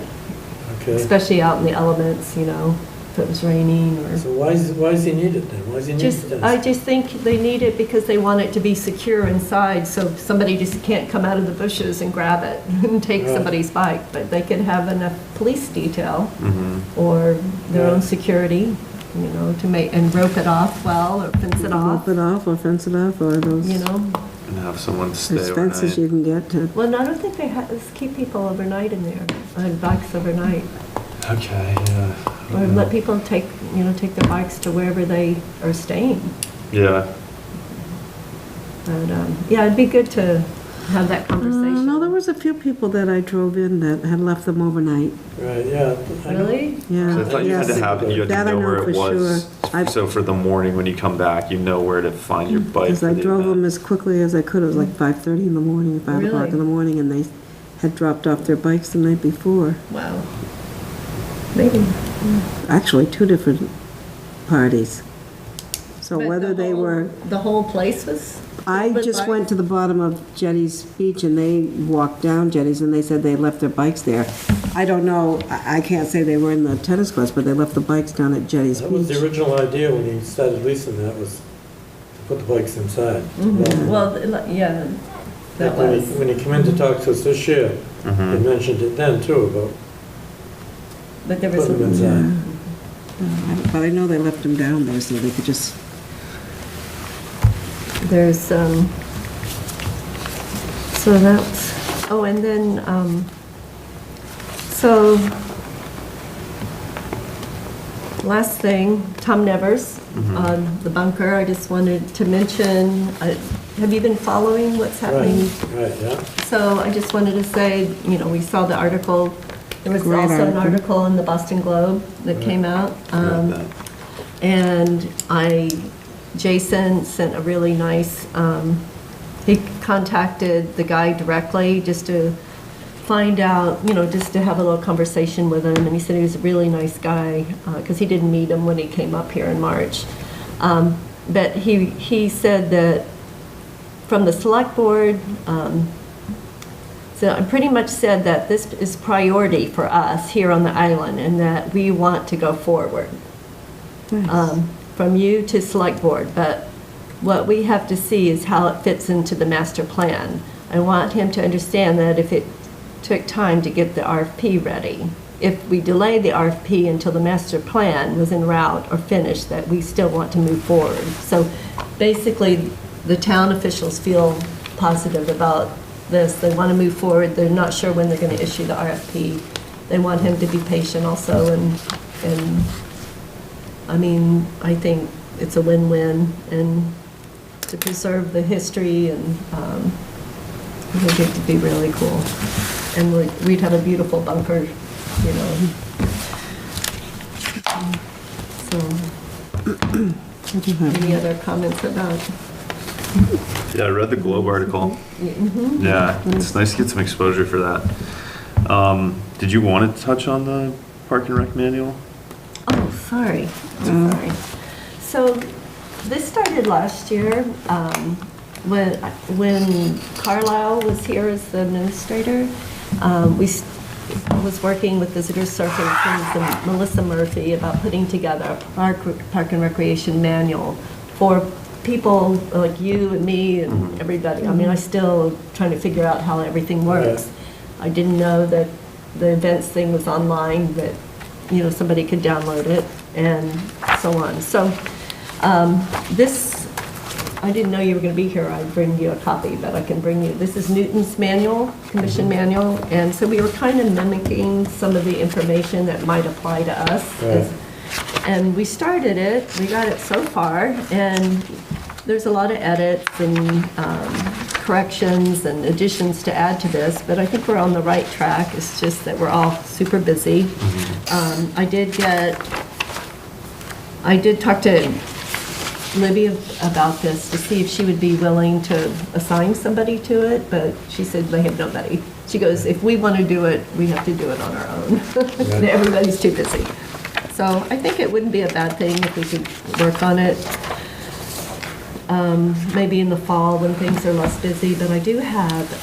Okay. especially out in the elements, you know, if it was raining or. So why does he need it then? Why does he need Just, it I then? just think they need it because they want it to be secure inside, so somebody just can't come out of the bushes and grab it and take Right. somebody's bike, but they could have enough police detail Mm-hmm. or their own Right. security, you know, to make, and rope it off well, or fence it off, Rope it off or fence it off or those you know? And have someone stay there's fences overnight. you can get to. Well, I don't think they keep people overnight in there, on bikes overnight. Okay, yeah. Or let people take, you know, take their bikes to wherever they are staying. Yeah. But, yeah, it'd be good to have that conversation. No, there was a few people that I drove in that had left them overnight. Right, yeah. I know. Really? Yeah. So I thought you had to yes. have, you had to That I know know where it for was. sure. So for the morning, when you come back, you know where to find your bike. Because for I the drove event. them as quickly as I could. It was like 5:30 in the morning, 5 o'clock Really? in the morning, and they had dropped off their bikes the night before. Wow. Maybe. Actually, 2 different parties. So But whether the they whole- were, The whole place was? I with just bikes? went to the bottom of Jetty's Beach and they walked down Jetty's and they said they left their bikes there. I don't know, I can't say they were in the tennis courts, but they left the bikes down at Jetty's That was Beach. the original idea when he started leasing that, was to put the bikes inside. Well, yeah, that When he- was. When he came in to talk to us this year, he Mhm. mentioned it then too, about But there was, putting them Yeah. inside. But I know they left them down there so they could just, there's, so that's, oh, and then, so, last thing, Tom Nevers, on the bunker, I just wanted to mention, have you been following what's happening? Right, yeah. So I just wanted to say, you know, we saw the article, there was Great also an article. article in the Boston Globe that came out. Read that. And Jason sent a really nice, he contacted the guy directly just to find out, you know, just to have a little conversation with him. And he said he was a really nice guy, because he didn't meet him when he came up here in March. But he said that from the select board, so I pretty much said that this is priority for us here on the island and that we want to go forward. From you to select board, but what we have to see is how it fits into the master plan. I want him to understand that if it took time to get the RFP ready, if we delay the RFP until the master plan was en route or finished, that we still want to move forward. So basically, the town officials feel positive about this. They want to move forward. They're not sure when they're going to issue the RFP. They want him to be patient also, and I mean, I think it's a win-win, and to preserve the history, and I think it'd be really cool. And we'd have a beautiful bunker, you know. So, any other comments about? Yeah, I read the Globe article. Yeah, it's nice to get some exposure for that. Did you want to touch on the Park and Rec manual? Oh, sorry. I'm sorry. So this started last year when Carlisle was here as the administrator. was working with Visitor Services and Melissa Murphy about putting together a park and recreation manual for people like you and me and everybody. I mean, I still trying to figure out how everything works. I didn't know that the events thing was online, that, you know, somebody could download it and so on. So this, I didn't know you were going to be here. I'd bring you a copy, but I can bring you. This is Newton's manual, commission manual, and so we were kind of mimicking some of the information that might apply to us. Right. And we started it, we got it so far, and there's a lot of edits and corrections and additions to add to this, but I think we're on the right track. It's just that we're all super busy. I did talk to Libby about this to see if she would be willing to assign somebody to it, but she said they have nobody. She goes, if we want to do it, we have to do it on our own. Everybody's too busy. So I think it wouldn't be a bad thing if we could work on it. Maybe in the fall when things are less busy, but I do have,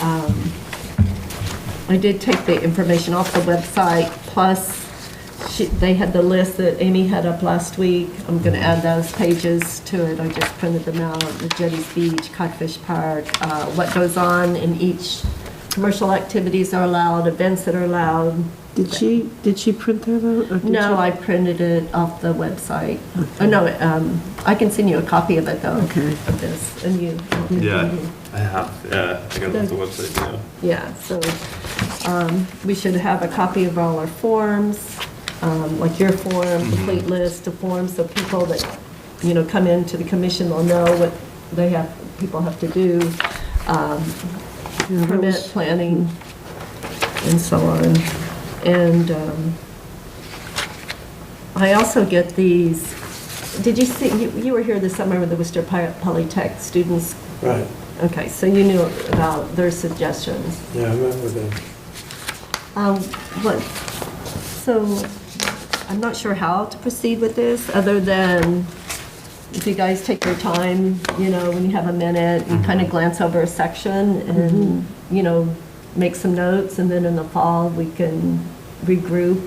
I did take the information off the website, plus they had the list that Amy had up last week. I'm going to add those pages to it. I just printed them out, the Jetties Beach, Codfish Park, what goes on in each commercial activities are allowed, events that are allowed. Did she print that out? Or did No, you? I printed it off the website. Oh, no, I can send you a copy of it, though, Okay. of this, and you. Yeah, I have. Yeah, I got it off the website too. Yeah, so we should have a copy of all our forms, like your form, complete list of forms, so people that, you know, come into the commission will know what people have to do, permit planning, and so on. And I also get these, did you see, you were here this summer with the Worcester Polytech students? Right, Okay, so you knew about their suggestions. yeah, I met with them. So I'm not sure how to proceed with this, other than if you guys take your time, you know, when you have a minute, you kind of glance over a section and, you know, make some notes, and then in the fall, we can regroup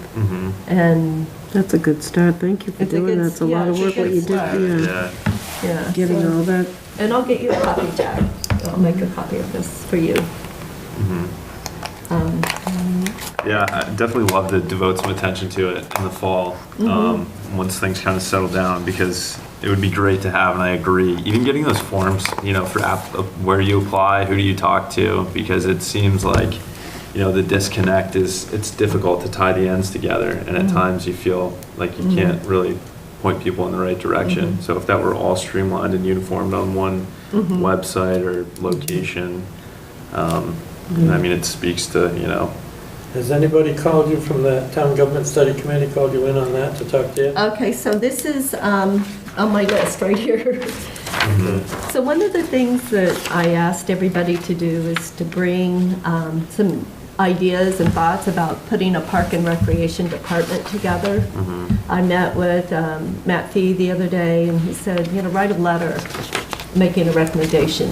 and. That's a good start. Thank you for It's a doing good- that. It's a lot of yeah, work it's a what you good did. start. Yeah. Yeah. Getting so- all that. And I'll get you a copy, Jack. I'll make a copy of this for you. Yeah, I definitely love to devote some attention to it in the fall, once things kind of settle down, because it would be great to have, and I agree, even getting those forms, you know, for where you apply, who do you talk to, because it seems like, you know, the disconnect it's difficult to tie the ends together, and at times you feel like you can't really point people in the right direction. So if that were all streamlined and uniformed on one website or location, I mean, it speaks to, you know. Has anybody called you from the Town Government Study Committee, called you in on that to talk to you? Okay, so this is on my list right here. So one of the things that I asked everybody to do is to bring some ideas and thoughts about putting a park and recreation department together. I met with Matt Fee the other day, and he said, you know, write a letter making a recommendation.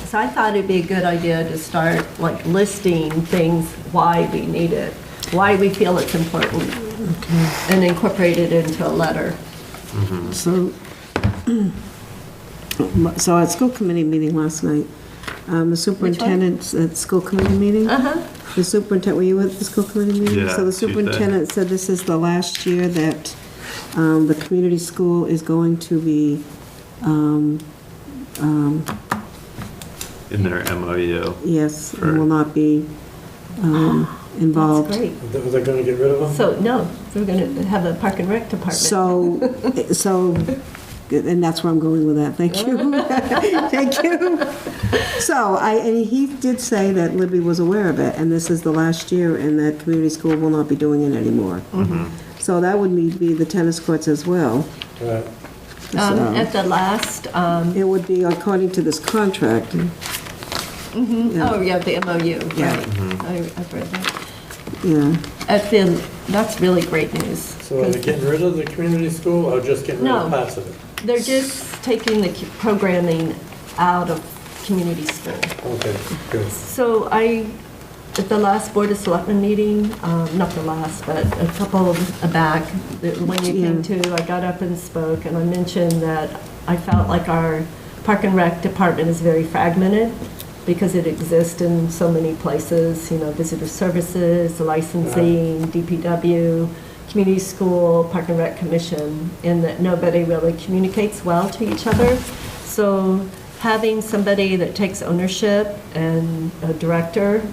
So I thought it'd be a good idea to start like listing things, why we need it, why we feel it's important, and incorporate it into a letter. So, so at school committee meeting last night, the superintendent's at school committee meeting. The superintendent, were you at the school committee meeting? Yeah, So the Tuesday. superintendent said this is the last year that the community school is going to be In their MOU. yes, Sure. and will not be involved. That's great. Was they going to get rid of them? So, no, we're going to have a park and rec department. So, and that's where I'm going with that. Thank you. Thank you. So, and he did say that Libby was aware of it, and this is the last year, and that community school will not be doing it anymore. So that would be the tennis courts as well. Right. At the last, It would be according to this contract. oh, yeah, the MOU, Yeah. right. I've read that. Yeah. That's really great news. So are they getting rid of the community school or just getting rid of No. parts of it? They're just taking the programming out of community school. Okay, good. So I At the last Board of Selectmen meeting, not the last, but a couple back, when you came to, I got up and spoke, and I mentioned that I felt like our Park and Rec department is very fragmented because it exists in so many places, you know, visitor services, licensing, DPW, community school, Park and Rec Commission, and that nobody really communicates well to each other. So having somebody that takes ownership and a director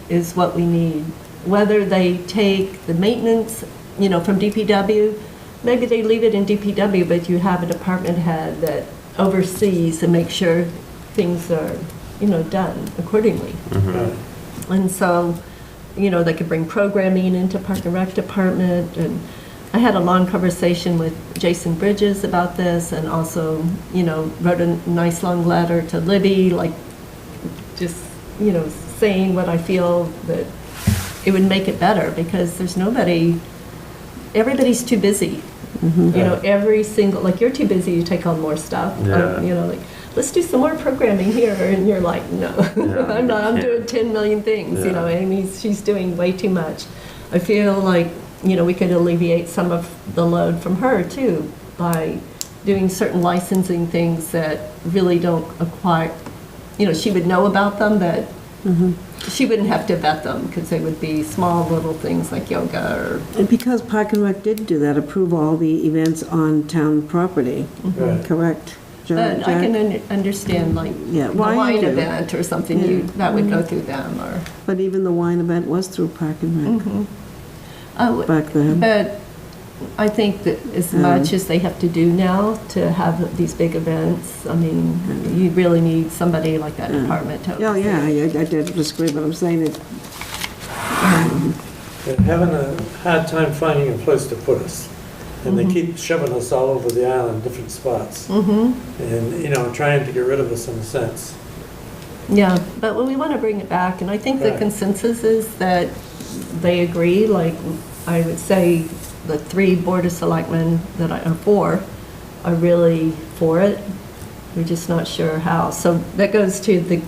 is what we need. Whether they take the maintenance, you know, from DPW, maybe they leave it in DPW, but you have a department head that oversees and makes sure things are, you know, done accordingly. And so, you know, they could bring programming into Park and Rec department. And I had a long conversation with Jason Bridges about this, and also, you know, wrote a nice long letter to Libby, like just, you know, saying what I feel that it would make it better, because there's nobody, everybody's too busy. You know, every single, like, you're too busy, you take on more stuff. You know, like, let's do some more programming here, and you're like, no, I'm not, I'm doing 10 million things, you know, she's doing way too much. I feel like, you know, we could alleviate some of the load from her too, by doing certain licensing things that really don't acquire, you know, she would know about them, but she wouldn't have to vet them, because they would be small little things like yoga or... And because Park and Rec did do that, approve all the events on town property, correct? But I can understand, like, the wine event or something, that would go through them, or... But even the wine event was through Park and Rec back then. But I think that as much as they have to do now to have these big events, I mean, you really need somebody like that department to oversee. I did disagree, but I'm saying it. They're having a hard time finding a place to put us. And they keep shoving us all over the island, different spots. And, you know, trying to get rid of us in a sense. Yeah, but we want to bring it back, and I think the consensus is that they agree. Like, I would say the 3 Board of Selectmen that are 4 are really for it. We're just not sure how. So that goes to the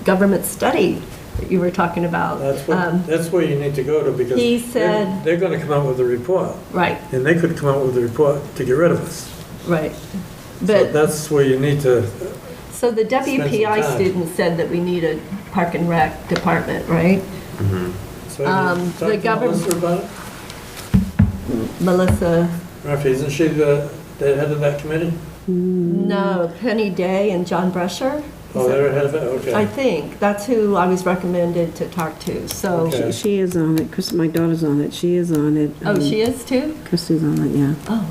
government study that you were talking about. That's where you need to go to, because he said, they're going to come out with a report. Right. And they could come out with a report to get rid of us. Right. So But that's where you need to... so the WPI time. student said that we need a Park and Rec department, right? So The government- Melissa about it? Melissa, Murphy, isn't she the head of that committee? no, Penny Day and John Brusher. Oh, they're ahead of it? Okay. I think that's who I was recommended to talk to. So, Okay. She is on it. My daughter's on it. She is on it. oh, she is too? Christy's on it, yeah. Oh,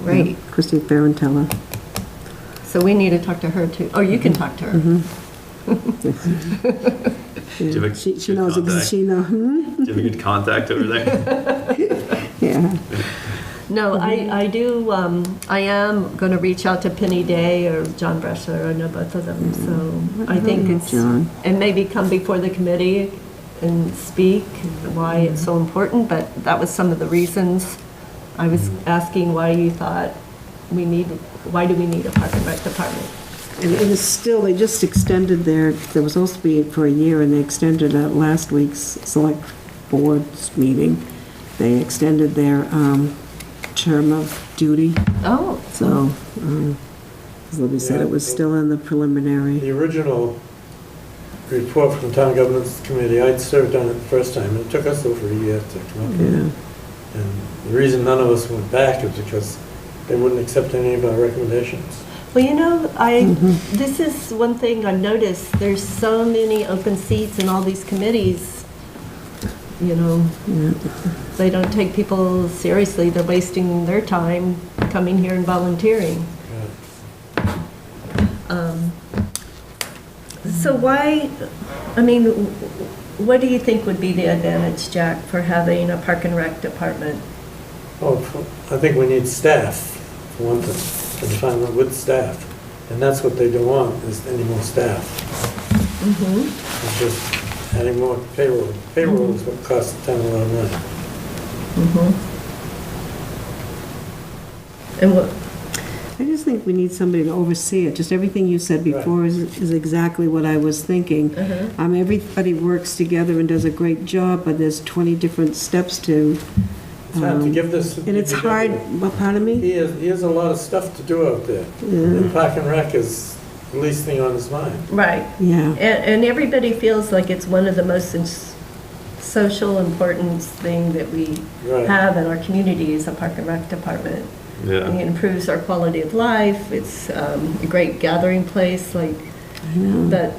great. Christy Farentella. So we need to talk to her too. Oh, you can talk to her. Do you have a She good knows. contact? She knows. Do you have a good contact over there? Yeah. No, I do, I am going to reach out to Penny Day or John Brusher. I know both of them. So I think it's, John. and maybe come before the committee and speak why it's so important. But that was some of the reasons. I was asking why you thought why do we need a Park and Rec department? And it is still, they just extended there was supposed to be for a year, and they extended at last week's select board's meeting. They extended their term of duty. Oh. So, as Libby said, it was still in the preliminary. The original report from the Town Governance Committee, I'd served on it the first time, and it took us over a year to come up with it. Yeah. And the reason none of us went back is because they wouldn't accept any of our recommendations. Well, you know, this is one thing I've noticed. There's so many open seats in all these committees. You know, they don't take people seriously. They're wasting their time coming here and volunteering. So why, I mean, what do you think would be the advantage, Jack, for having a Park and Rec department? Oh, I think we need staff, for one thing, to find them with staff. And that's what they don't want, is any more staff. It's just adding more payroll. Payroll is what costs the town a lot of money. And what, I just think we need somebody to oversee it. Just everything you said before is exactly what I was thinking. Everybody works together and does a great job, but there's 20 different steps to. To give this. And it's hard, well, pardon me? He has a lot of stuff to do out there. And Park and Rec is the least thing on his mind. Right. Yeah. And everybody feels like it's one of the most social importance thing that we have in our community is a Park and Rec department. Yeah. It improves our quality of life. It's a great gathering place, like that.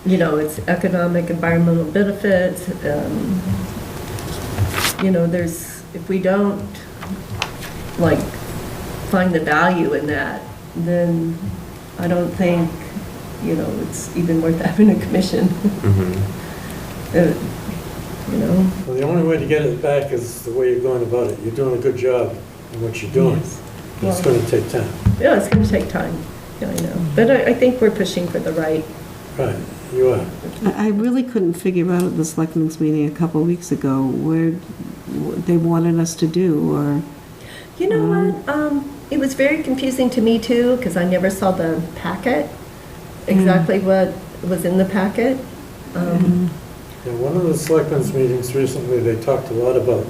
You know, it's economic, environmental benefits. You know, if we don't like find the value in that, then I don't think, you know, it's even worth having a commission. You know. Well, the only way to get it back is the way you're going about it. You're doing a good job in what you're doing. Yes. It's going to take time. Yeah, it's going to take time. Yeah, I know. But I think we're pushing for the right. Right, you are. I really couldn't figure out at the selectmen's meeting a couple of weeks ago where they wanted us to do, or... You know what? It was very confusing to me too, because I never saw the packet, exactly what was in the packet. Yeah, one of the selectmen's meetings recently, they talked a lot about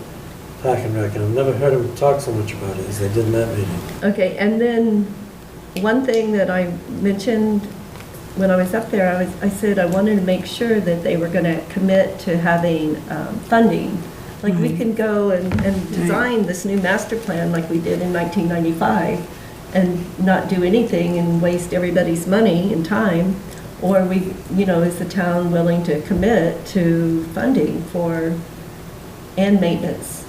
Park and Rec, and I've never heard them talk so much about it as they did in that meeting. Okay, and then one thing that I mentioned when I was up there, I said I wanted to make sure that they were going to commit to having funding. Like we can go and design this new master plan like we did in 1995 and not do anything and waste everybody's money and time. Or we, you know, is the town willing to commit to funding for and maintenance,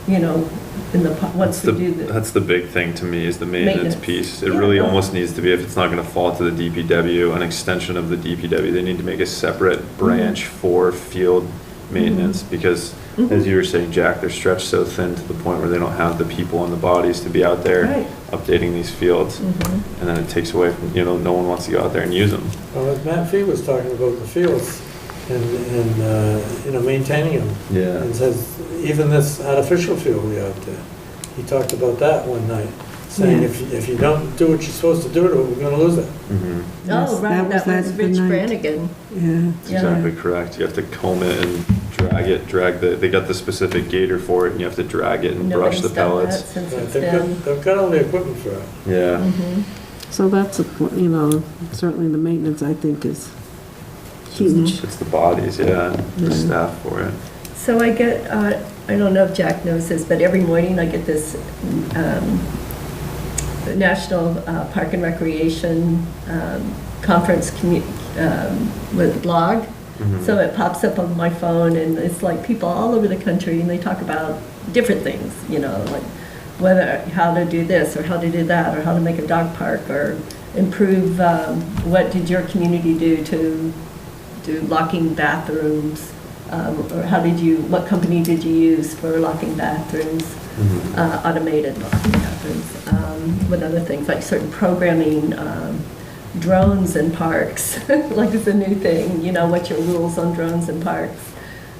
you know, in the, once we do the. That's the big thing to me is the maintenance piece. It Yeah. really almost needs to be, if it's not gonna fall to the DPW, an extension of the DPW, they need to make a separate branch for field maintenance because as you were saying, Jack, they're stretched so thin to the point where they don't have the people and the bodies to be out there updating these fields. And then it takes away from, you know, no one wants to go out there and use them. Well, as Matt Fee was talking about the fields and you know, maintaining them. Yeah. And says, even this artificial field we out there, he talked about that one night, saying if you don't do what you're supposed to do to it, we're gonna lose it. Yes, Oh, right, that was the Rich night. Brannigan. Yeah. That's exactly correct. You have to comb it and drag they got the specific gator for it and you have to drag it and brush the Nobody's done that pellets. since Right, it's been. they've got all the equipment for it. Yeah. So that's, you know, certainly the maintenance, I think, is huge. It's the bodies, the staff for it. So I get, I don't know if Jack knows this, but every morning I get this National Park and Recreation Conference with blog. So it pops up on my phone and it's like people all over the country and they talk about different things, you know, like how to do this or how to do that or how to make a dog park or improve, what did your community do to do locking bathrooms, or what company did you use for locking bathrooms, automated locking bathrooms, what other things, like certain programming, drones in parks, like it's a new thing, you know, what's your rules on drones in parks?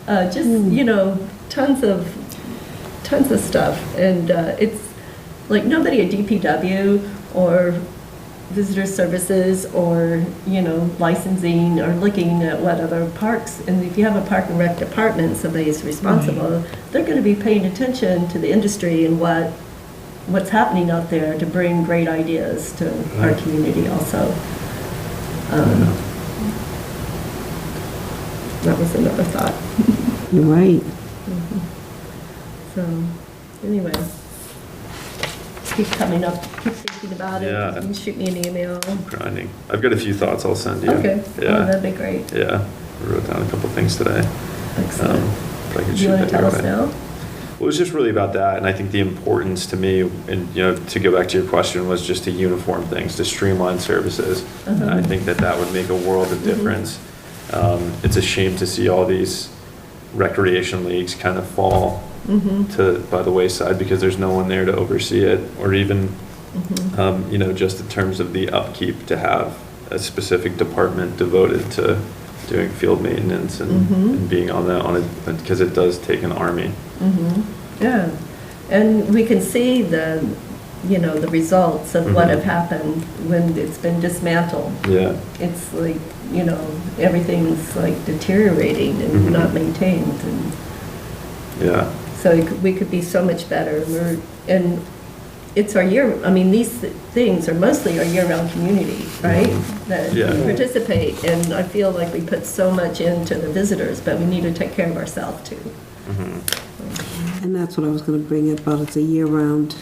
You know, tons of stuff. And it's like nobody at DPW or visitor services or, you know, licensing or looking at what other parks, and if you have a Park and Rec department, somebody is responsible, they're going to be paying attention to the industry and what's happening out there to bring great ideas to our community also. That was another thought. You're right. So, anyway, keep coming up, keep thinking about it. Yeah. You can shoot me an email. Grinding. I've got a few thoughts I'll send you. Okay. Yeah. Oh, that'd be great. Yeah. I wrote down a couple things today. Excellent. But I can Do shoot you want that to tell your us way. now? Well, it was just really about that, and I think the importance to me, and you know, to go back to your question, was just to uniform things, to streamline services. And I think that would make a world of difference. It's a shame to see all these recreation leagues kind of fall by the wayside because there's no one there to oversee it, or even, you know, just in terms of the upkeep, to have a specific department devoted to doing field maintenance and being on it, because it does take an army. Yeah, and we can see you know, the results of what have happened when it's been dismantled. Yeah. It's like, you know, everything's like deteriorating and not maintained, and Yeah. so we could be so much better. And it's our year, I mean, these things are mostly our year-round community, right? That Yeah. participate, and I feel like we put so much into the visitors, but we need to take care of ourselves too. And that's what I was going to bring up about, it's a year-round.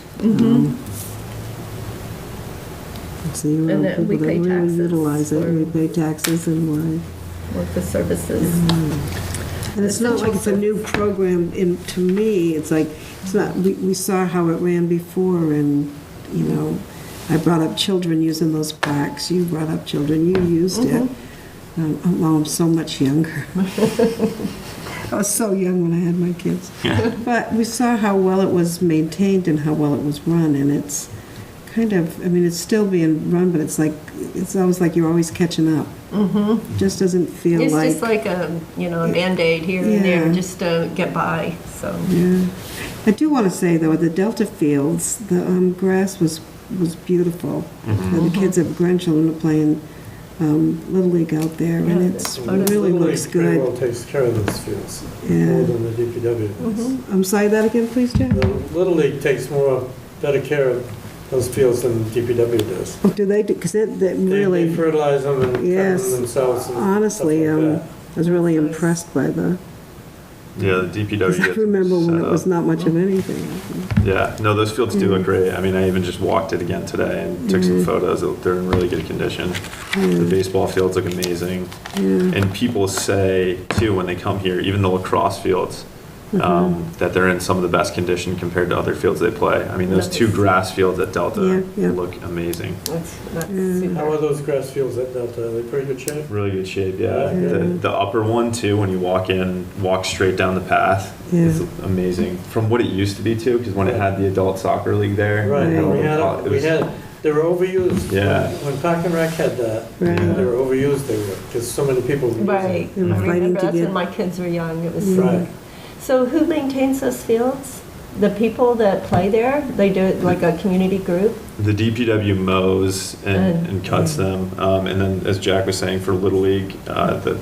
It's a And year-round that we people that pay really taxes utilize it. for- We pay taxes and why. With the services. And it's not like it's a new program, to me, it's like, it's not, we saw how it ran before, and, you know, I brought up children using those plaques, you brought up children, you used it. Well, I'm so much younger. I was so young when I had my kids. But we saw how well it was maintained and how well it was run, and it's kind of, I mean, it's still being run, but it's like, it's always like you're always catching up. It just doesn't feel It's like. just like a, you know, a Band-Aid here and there, Yeah. just to get by, so. Yeah. I do want to say, though, at the Delta Fields, the grass was beautiful. The kids have grandchildren are playing Little League out there, and Yeah, it's, that's it really Little looks League pretty well good. takes care of those fields, Yeah. more than the DPW does. I'm sorry, that again, please, Jeff? The Little League takes better care of those fields than DPW does. Oh, do they, because it They really, fertilize them and cut Yes. them themselves and honestly, stuff like I that. was really impressed by the, Yeah, the DPW. I gets remember when set it was up. not much of anything. Yeah, no, those fields do look great. I mean, I even just walked it again today and took some photos. They're in really good condition. The baseball fields look amazing. And people say, too, when they come here, even the lacrosse fields, that they're in some of the best condition compared to other fields they play. I mean, those two grass fields at Delta Yeah. look amazing. That's How super. are those grass fields at Delta? Are they pretty good shape? Really good shape, yeah. Yeah. The upper one, too, when you walk straight down the path, it's amazing. From what it used to be, too, because when it had the adult soccer league there. Right, it had all the- it was- they were overused. Yeah. When Park and Rec had that, Right. they were overused, because so many people were using it. Right, I They were fighting remember to that's get- when my kids were young, it was. Right. So who maintains those fields? The people that play there? They do it like a community group? The DPW mows And- and cuts them. And then, as Jack was saying, for Little League, the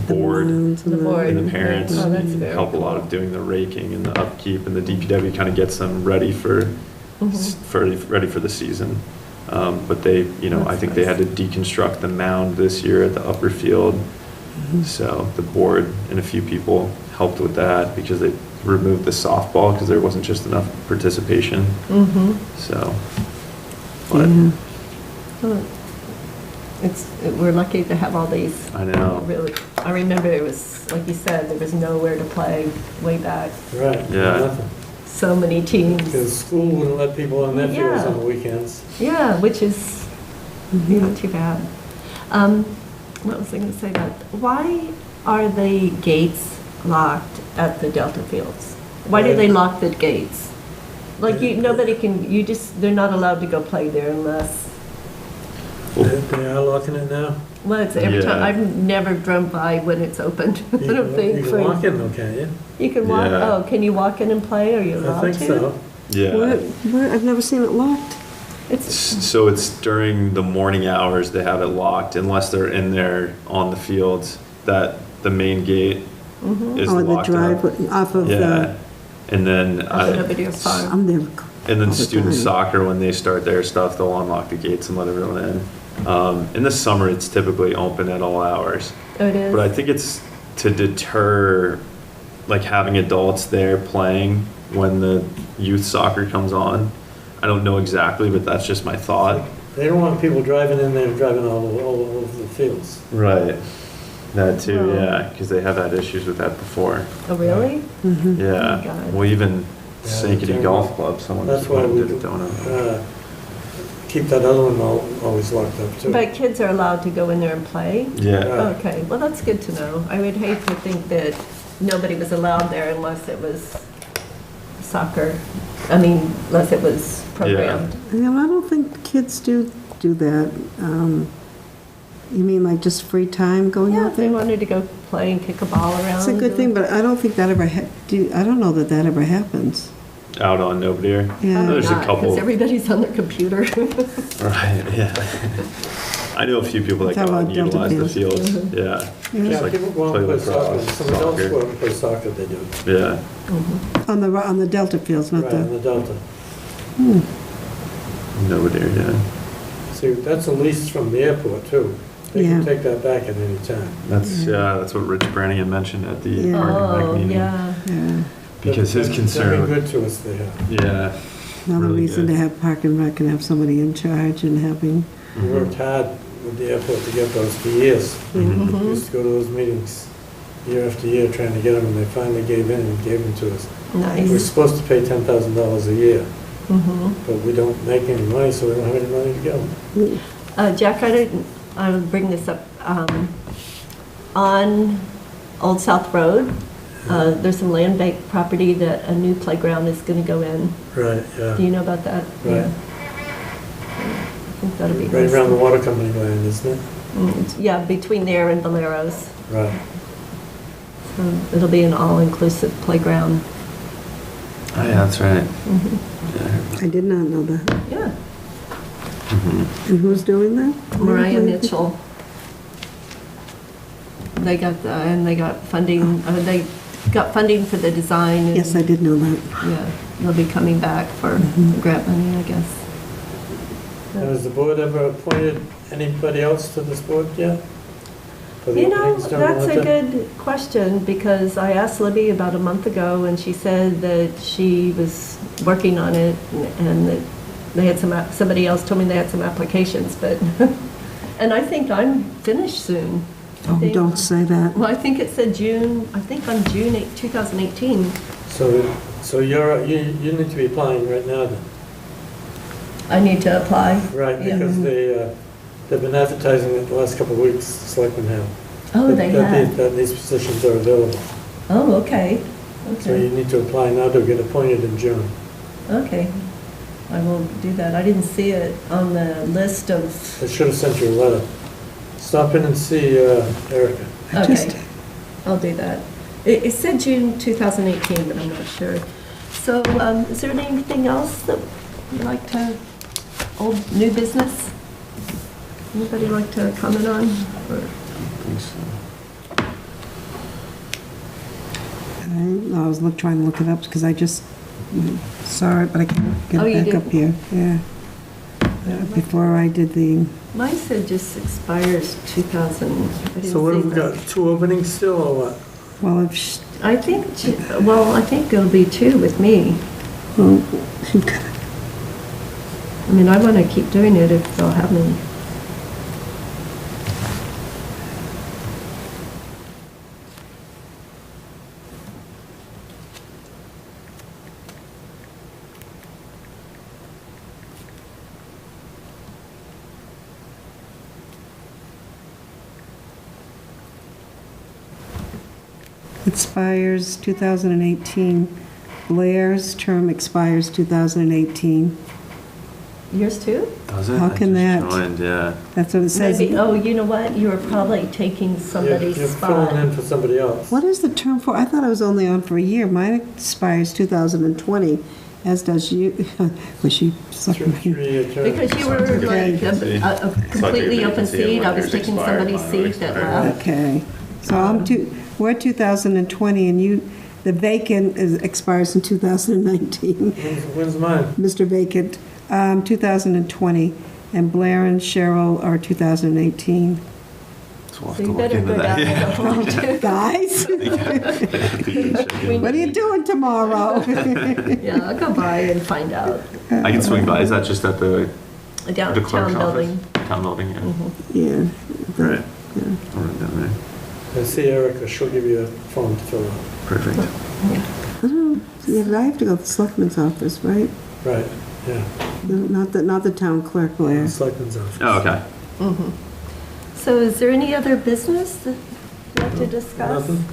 board mounds and The board. and the parents Oh, that's very help a lot cool. of doing the raking and the upkeep, and the DPW kind of gets them ready for ready for the season. But they, you know, I That's think they had to deconstruct the mound this year at the upper field. So the board and a few people helped with that because they removed the softball because there wasn't just enough participation. So, but We're lucky to have all these. I know. Really, I remember it was, like you said, there was nowhere to play way back. Right. Yeah. Nothing. So many teams. Because school wouldn't let people on their fields Yeah. on the weekends. Yeah, which is not too bad. What was I going to say about, why are the gates locked at the Delta Fields? Why do they lock the gates? Like nobody can, they're not allowed to go play there unless, They are locking it now? well, it's every time, Yeah. I've never drove by when it's opened. I don't think. You for- can walk in though, can you? You can walk, Yeah. oh, can you walk in and play? Are you I allowed to? think so. yeah. What? I've never seen it locked. It's, So it's during the morning hours they have it locked unless they're in there on the fields. That the main gate is Oh, the locked up. driveway, off of Yeah, the, and then nobody will farm. I'm there. and then all the student time. soccer when they start their stuff they'll unlock the gates and let everyone in. In the summer it's typically open at all hours, Oh, it is? but I think it's to deter like having adults there playing when the youth soccer comes on. I don't know exactly, but that's just my thought. They don't want people driving in there and driving all over the fields. Right. That too, Oh. yeah, because they have had issues with that before. Oh, really? Yeah. God. Well, even Yeah, Sankety generally- Golf Club, someone That's just why went we and did a donut. keep that other one always locked up too. But kids are allowed to go in there and play? Yeah. Right. Okay, well, that's good to know. I would hate to think that nobody was allowed there unless it was soccer. I mean, unless it was programmed. Yeah, I don't think kids do that. You mean like just free time going Yeah, out if they there? wanted to go play and kick a ball around. It's a good thing, but I don't think that ever, I don't know that that ever happens. out on Nobodier. Yeah. There's a couple. Because everybody's on their computer. Right, yeah. I know a few people that Talk go out about and Delta utilize the fields. fields. Yeah. Yeah, Just like people go out and play soccer. lacrosse, Some adults soccer. go out and play soccer, they do. Yeah. On the Delta fields, not Right, in the, the Delta. Nobodier, yeah. See, that's a lease from the airport, too. They Yeah. can take that back at any time. That's what Rich Brannigan mentioned at the Yeah. Park and Rec Oh, meeting. yeah. yeah. Because his They've concern, been good to us, they have. yeah. Another Really reason good. to have Park and Rec and have somebody in charge and having, We worked hard with the airport to get those for years. We used to go to those meetings year after year trying to get them, and they finally gave in and gave them to us. We're Nice. supposed to pay $10,000 a year, Mhm. but we don't make any money, so we don't have any money to give them. Jack, I'll bring this up. On Old South Road, there's some land bank property that a new playground is going to go in. Right, Do yeah. you know about that? Right. Yeah. I think that'll be Right nice. around the water company land, isn't it? Yeah, between there and Valero's. Right. It'll be an all-inclusive playground. Oh, yeah, that's right. I did not know that. Yeah. And who's doing that? Mariah Mitchell. They got funding, they got funding for the design. and- Yes, I did know that. Yeah, they'll be coming back for grant money, I guess. Now, has the board ever appointed anybody else to this board yet? For the You know, openings during the that's a winter? good question, because I asked Libby about a month ago, and she said that she was working on it, and that they had somebody else told me they had some applications, but, and I think I'm finished soon. I Oh, think- don't say that. Well, I think it said June, I think on June 8, 2018. So you need to be applying right now then? I need to apply. Right, Yeah. because they've been advertising it the last couple of weeks, the selectmen have. Oh, they have. That these positions are available. Oh, okay. So you Okay. need to apply now to get appointed in June. Okay. I will do that. I didn't see it on the list of, I should have sent you a letter. Stop in and see Erica. okay. I'll do that. It said June 2018, but I'm not sure. So is there anything else that you'd like to, old, new business? Anybody like to comment on? Or- I think so. I was trying to look it up because I just saw it, but I can't get Oh, you it back did? up here. Yeah. Before I did the, Mine said just expires 2000. I didn't So what see have we that. got, 2 openings still or what? well, if, sh- I think, I think it'll be 2 with me. well, I mean, I want to keep doing it if they'll have me. expires 2018. Blair's term expires 2018. Yours too? Does it? How I can just that- joined, yeah. That's what it says. Maybe, oh, you know what? You were probably taking somebody's You're filling spot. in for somebody else. What is the term for? I thought I was only on for a year. Mine expires 2020, as does you. Was she? Three-year term. Because you were like vacancy. a completely open vacancy and seat. I when was yours taking expired, somebody's mine would seat that expire. left. Okay, so we're 2020, and the vacant expires in 2019. When's mine? Mr. Vacant, 2020, and Blair and Cheryl are 2018. So we'll have So to you look better into go down there that. home too. Guys, what are you doing tomorrow? Yeah, I'll go by and find out. I can swing by. Is that just at the Down the town clerk's building. office? Town building, yeah. Yeah. Right. I'll run down there. I see Erica, she'll give you a form to fill out. Perfect. Yeah, but I have to go to the selectman's office, right? Right, yeah, No, not the town clerk, Blair. selectman's office. Oh, okay. So is there any other business that you'd like to discuss? Nothing?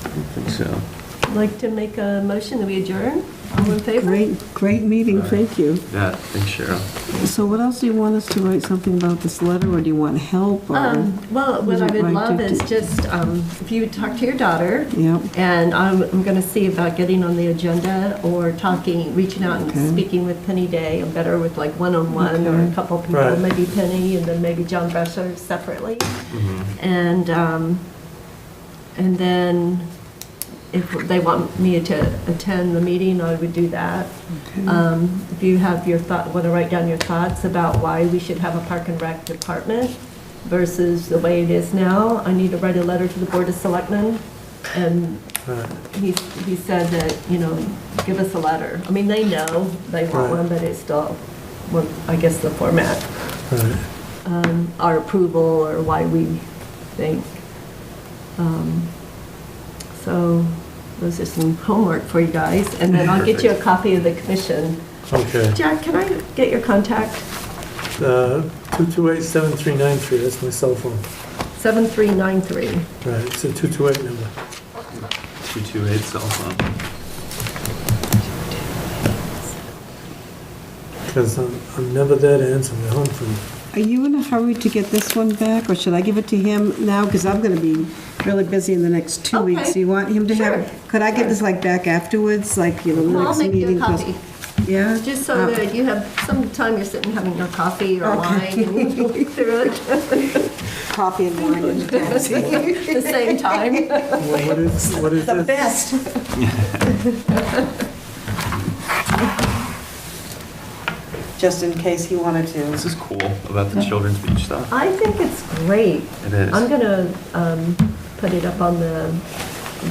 I don't think so. I'd like to make a motion that we adjourn. All in favor? Great meeting, thank you. Yeah, thanks, Cheryl. So what else do you want us to write something about this letter, or do you want help? Or Well, what I would love is just if you would talk to your daughter. Yep. And I'm going to see about getting on the agenda or reaching out and Okay. speaking with Penny Day. I'm better with like one-on-one or a Okay. couple people, Right. maybe Penny and then maybe John Bresser separately. And then if they want me to attend the meeting, I would do that. If you have want to write down your thoughts about why we should have a Park and Rec department versus the way it is now, I need to write a letter to the Board of Selectmen. And Right. he said that, give us a letter. I mean, they know they want Right. one, but it's still, I guess, the format. Right. Our approval or why we think. So those are some homework for you guys, and then I'll get you a copy of the commission. Okay. Jack, can I get your contact? 228-7393, that's my cell phone. 7393. Right, it's a 228 number. 228 cell phone. Because I'm never there to answer my home phone. Are you in a hurry to get this one back, or should I give it to him now? Because I'm going to be really busy in the next 2 weeks. Okay. Do you want him to Sure. have, could I get this back afterwards, the Well, I'll next make you meeting? a 'Cause- copy, Yeah? just so that you have some time you're sitting having your coffee or wine and you can look through it Coffee and wine in the taxi. at the same time. Well, what is The this? best. Just in case he wanted to. This is cool about the children's beach stuff. I think it's great. It is. I'm gonna put it up on the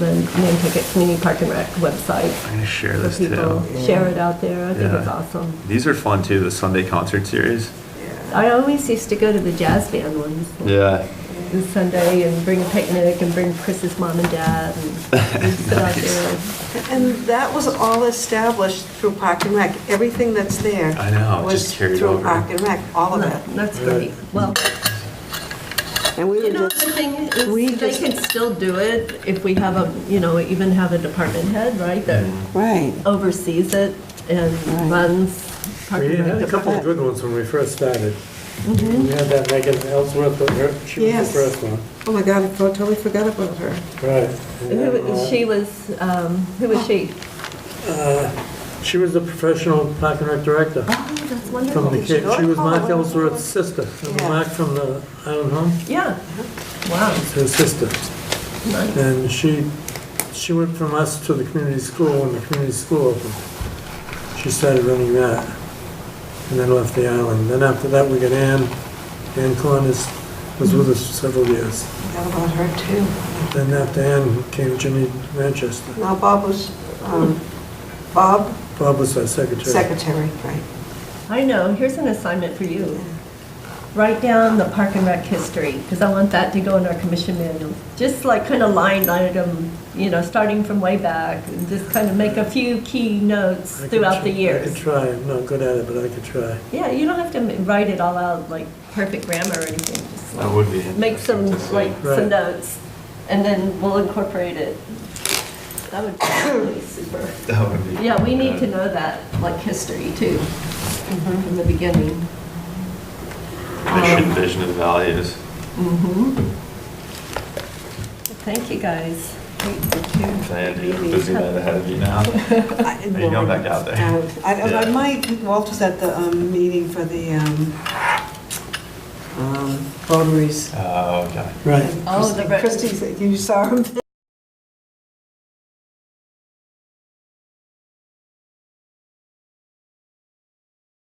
Nantucket Community Park and Rec website I'm gonna share for this people. too. Share it out there. I think Yeah. it's awesome. These are fun too, the Sunday concert series. I always used to go to the jazz band ones. Yeah. This Sunday and bring a picnic and bring Chris's mom and dad and we'd sit out there. And that was all established through Park and Rec. Everything that's there. I know, it was just carried through over. Park and Rec, all of it. That's great. Well, And we you were know, just, the thing we is, they just- can still do it if we have even have a department head, right, that right. oversees it and Right. runs Park We and had Rec a couple of department. good ones when we first started. We had that Megan Ellsworth, she was Yes. the first one. Oh my God, I totally forgot about her. Right. And then, Who was she? she was the professional Park and Rec director. Oh, that's From wonderful. the Cape. She was Mark Ellsworth's sister. And Yeah. Mark from the Island Home, Yeah. Wow. it's her sister. Nice. And she went from us to the community school when the community school opened. She started running that and then left the island. Then after that, we got Ann Cornish was with us for several years. Forgot about her too. Then after Ann came Jimmy Manchester. Now Bob was, Bob, Bob was our secretary. secretary, right. I know. Here's an assignment for you. Write down the Park and Rec history, because I want that to go in our commission manual. Just like kind of line item, starting from way back, and just kind of make a few key notes I could throughout tr- the I years. could try. I'm not good at it, but I could try. Yeah, you don't have to write it all out like perfect grammar or anything. Just That would be make some interesting to see. Right. some notes, and then we'll incorporate it. That would be really super. That would be. Yeah, we need to know that, like history too, from the beginning. Mission, vision, and values. Thank you, guys. Thank you. Diane, you're busy night ahead of you now. Are you going back out there? I Yeah. might, Walter's at the meeting for the votaries. Oh, okay. Right. Oh, the Christie's, you saw him